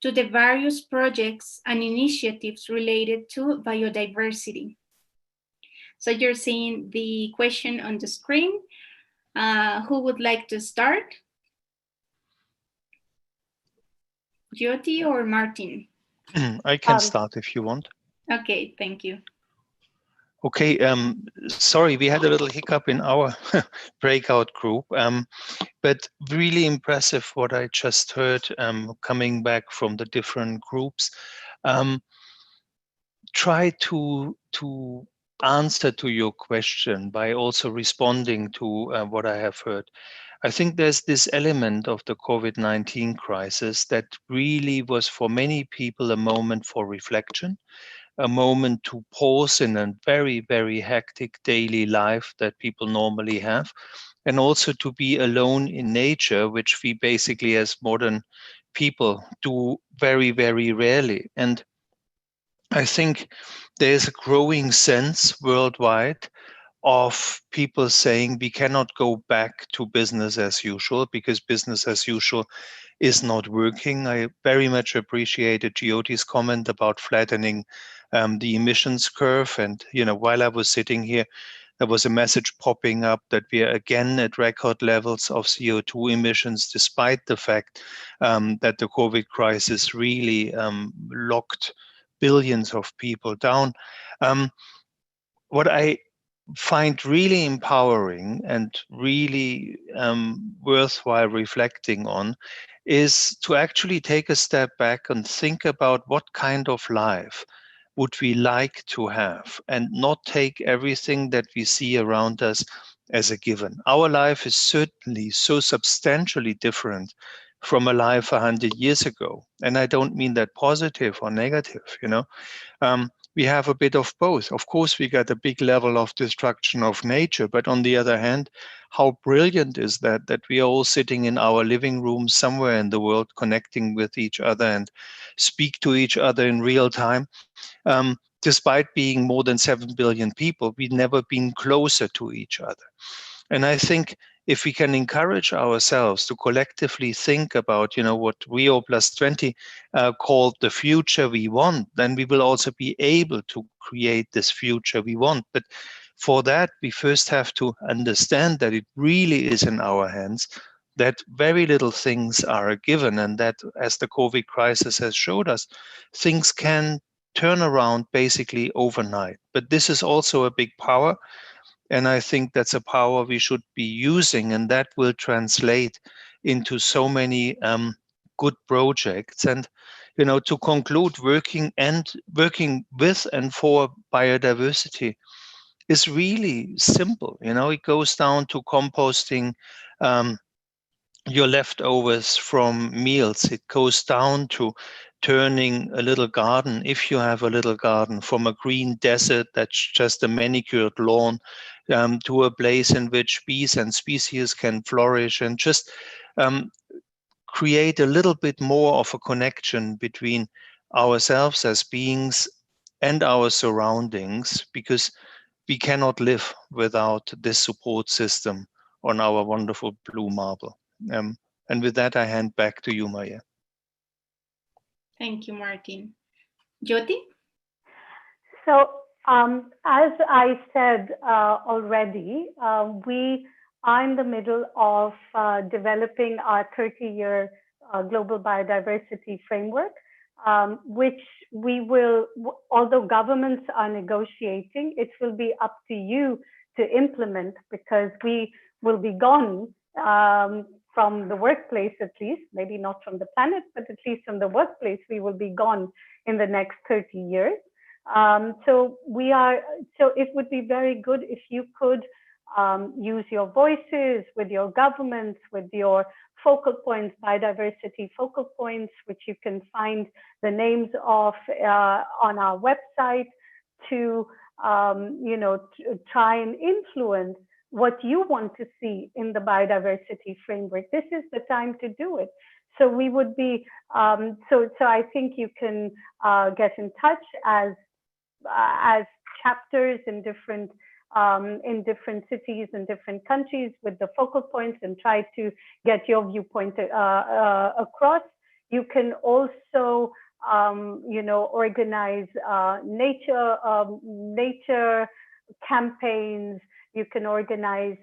to the various projects and initiatives related to biodiversity? So you're seeing the question on the screen. Who would like to start? Jyoti or Martin? I can start if you want. Okay, thank you. Okay, sorry, we had a little hiccup in our breakout group, but really impressive what I just heard coming back from the different groups. Try to answer to your question by also responding to what I have heard. I think there's this element of the COVID-19 crisis that really was for many people a moment for reflection, a moment to pause in a very, very hectic daily life that people normally have, and also to be alone in nature, which we basically as modern people do very, very rarely. And I think there's a growing sense worldwide of people saying we cannot go back to business as usual because business as usual is not working. I very much appreciated Gioti's comment about flattening the emissions curve. And, while I was sitting here, there was a message popping up that we are again at record levels of CO2 emissions, despite the fact that the COVID crisis really locked billions of people down. What I find really empowering and really worthwhile reflecting on is to actually take a step back and think about what kind of life would we like to have and not take everything that we see around us as a given. Our life is certainly so substantially different from a life 100 years ago. And I don't mean that positive or negative, we have a bit of both. Of course, we got a big level of destruction of nature, but on the other hand, how brilliant is that we are all sitting in our living rooms somewhere in the world, connecting with each other and speak to each other in real time. Despite being more than 7 billion people, we've never been closer to each other. And I think if we can encourage ourselves to collectively think about, what Rio Plus 20 called the future we want, then we will also be able to create this future we want. But for that, we first have to understand that it really is in our hands, that very little things are a given, and that, as the COVID crisis has showed us, things can turn around basically overnight. But this is also a big power. And I think that's a power we should be using, and that will translate into so many good projects. And, to conclude, working with and for biodiversity is really simple. It goes down to composting your leftovers from meals. It goes down to turning a little garden, if you have a little garden, from a green desert that's just a manicured lawn to a place in which bees and species can flourish, and just create a little bit more of a connection between ourselves as beings and our surroundings, because we cannot live without this support system on our wonderful blue marble. And with that, I hand back to you, Maya. Thank you, Martin. Jyoti? So, as I said already, we are in the middle of developing our 30-year global biodiversity framework, which we will, although governments are negotiating, it will be up to you to implement, because we will be gone from the workplace, at least, maybe not from the planet, but at least from the workplace, we will be gone in the next 30 years. So it would be very good if you could use your voices with your governments, with your focal points, biodiversity focal points, which you can find the names of on our website, to try and influence what you want to see in the biodiversity framework. This is the time to do it. So we would be, so I think you can get in touch as chapters in different cities and different countries with the focal points, and try to get your viewpoint across. You can also, organize nature campaigns. You can organize,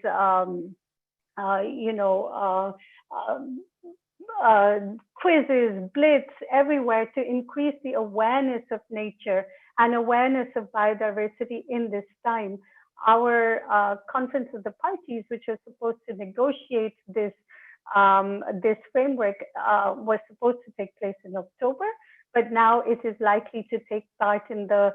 quizzes, blitz, everywhere, to increase the awareness of nature and awareness of biodiversity in this time. Our Conference of the Parties, which was supposed to negotiate this framework, was supposed to take place in October, but now it is likely to take part in the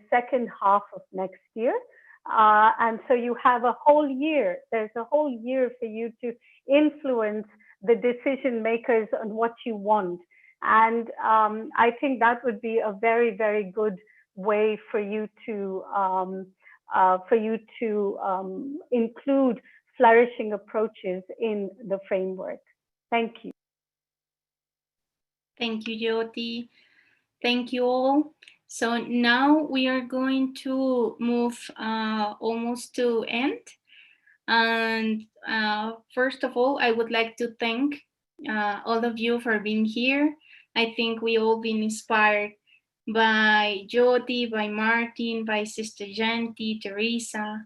second half of next year. And so you have a whole year. There's a whole year for you to influence the decision makers on what you want. And I think that would be a very, very good way for you to include flourishing approaches in the framework. Thank you. Thank you, Jyoti. Thank you all. So now we are going to move almost to end. And first of all, I would like to thank all of you for being here. I think we all been inspired by Jyoti, by Martin, by Sister Janti, Teresa,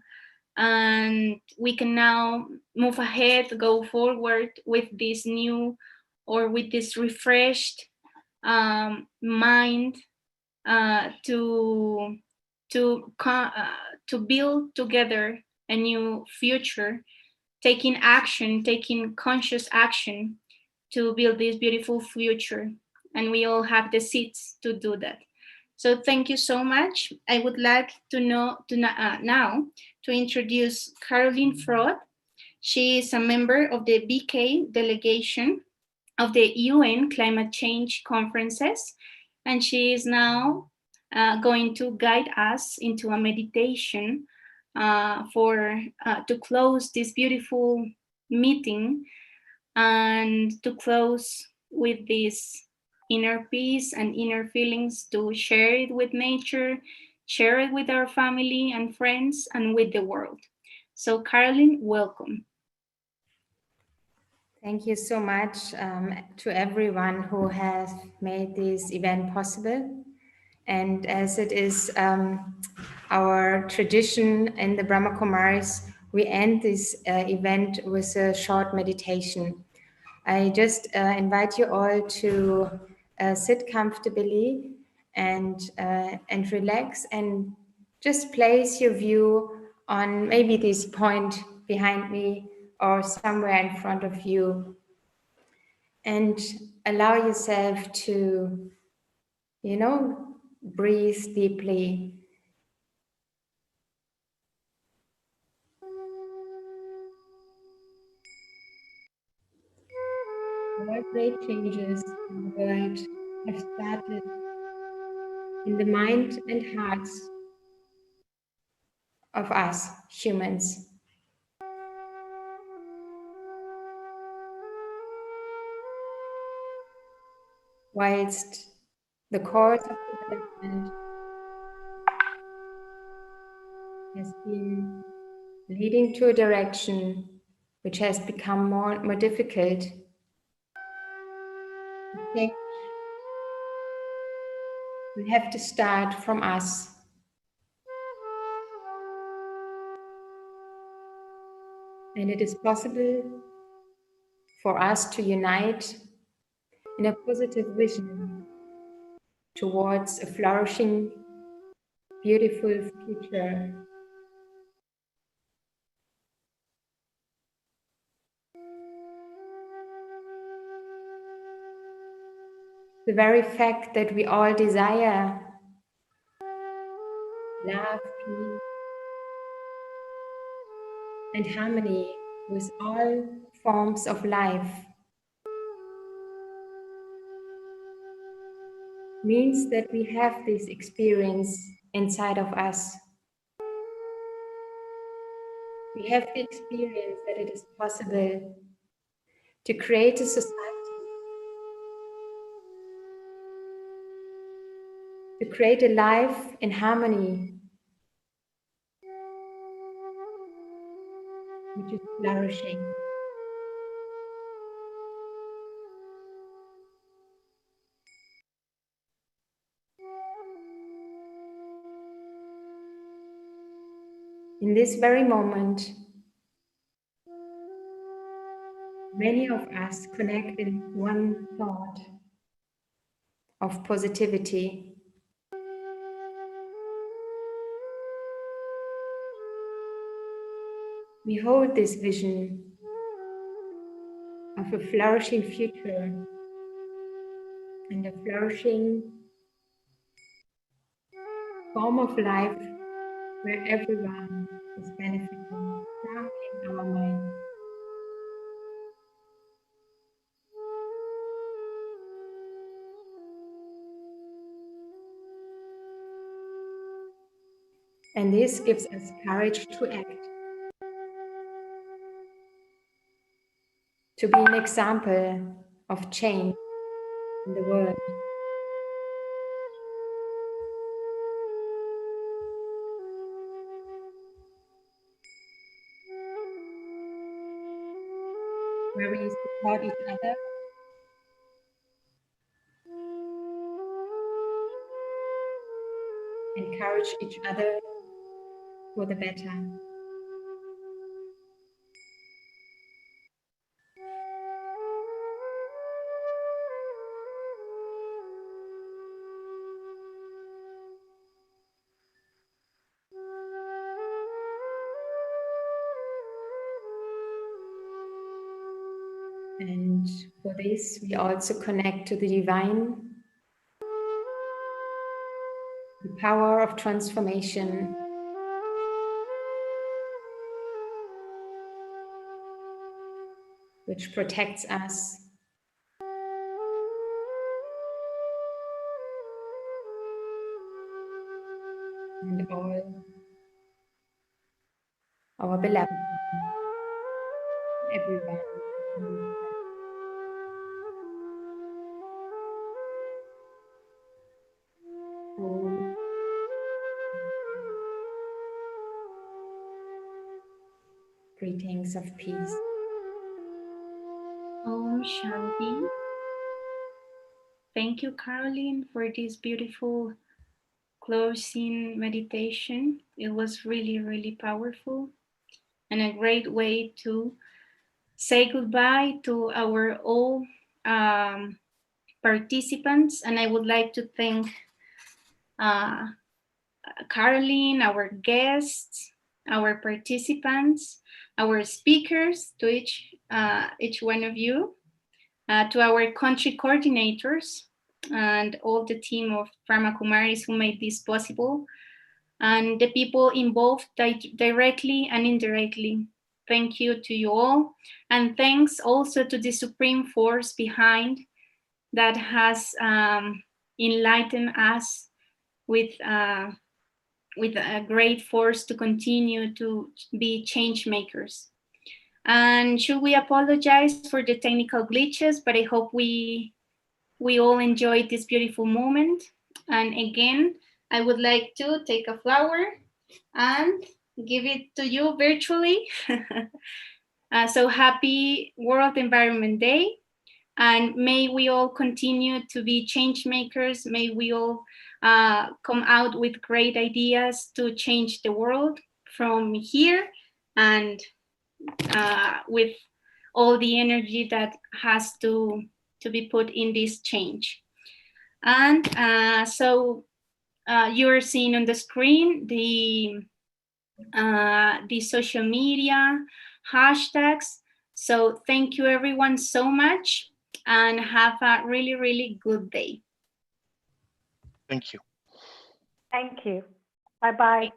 and we can now move ahead, go forward with this new, or with this refreshed mind to build together a new future, taking action, taking conscious action to build this beautiful future. And we all have the seeds to do that. So thank you so much. I would like to now to introduce Caroline Freud. She is a member of the BK delegation of the UN Climate Change Conferences, and she is now going to guide us into a meditation to close this beautiful meeting, and to close with this inner peace and inner feelings, to share it with nature, share it with our family and friends, and with the world. So Caroline, welcome. Thank you so much to everyone who has made this event possible. And as it is our tradition in the Brahma Kumaris, we end this event with a short meditation. I just invite you all to sit comfortably and relax, and just place your view on maybe this point behind me or somewhere in front of you, and allow yourself to, breathe deeply. All great changes in the world have started in the mind and hearts of us humans. Whilst the course of development has been leading to a direction which has become more difficult. We have to start from us. And it is possible for us to unite in a positive vision towards a flourishing, beautiful future. The very fact that we all desire love, peace, and harmony with all forms of life means that we have this experience inside of us. We have the experience that it is possible to create a society, to create a life in harmony, which is flourishing. In this very moment, many of us connect in one thought of positivity. We hold this vision of a flourishing future and a flourishing form of life where everyone is benefiting from in our mind. And this gives us courage to act, to be an example of change in the world. Where we support each other, encourage each other for the better. And for this, we also connect to the divine, the power of transformation, which protects us and all our beloved ones, everyone. Greetings of peace. Om Shanti. Thank you, Caroline, for this beautiful closing meditation. It was really, really powerful and a great way to say goodbye to our all participants. And I would like to thank Caroline, our guests, our participants, our speakers, to each one of you, to our country coordinators, and all the team of Brahma Kumaris who made this possible, and the people involved directly and indirectly. Thank you to you all, and thanks also to the Supreme Force behind that has enlightened us with a great force to continue to be change makers. And should we apologize for the technical glitches, but I hope we all enjoyed this beautiful moment. And again, I would like to take a flower and give it to you virtually. So happy World Environment Day. And may we all continue to be change makers. May we all come out with great ideas to change the world from here, and with all the energy that has to be put in this change. And so you're seeing on the screen the social media hashtags. So thank you everyone so much, and have a really, really good day. Thank you. Thank you. Bye-bye.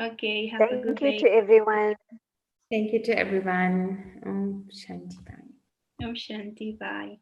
Okay, have a good day. Thank you to everyone. Thank you to everyone. Shanti. Bye. Om Shanti. Bye.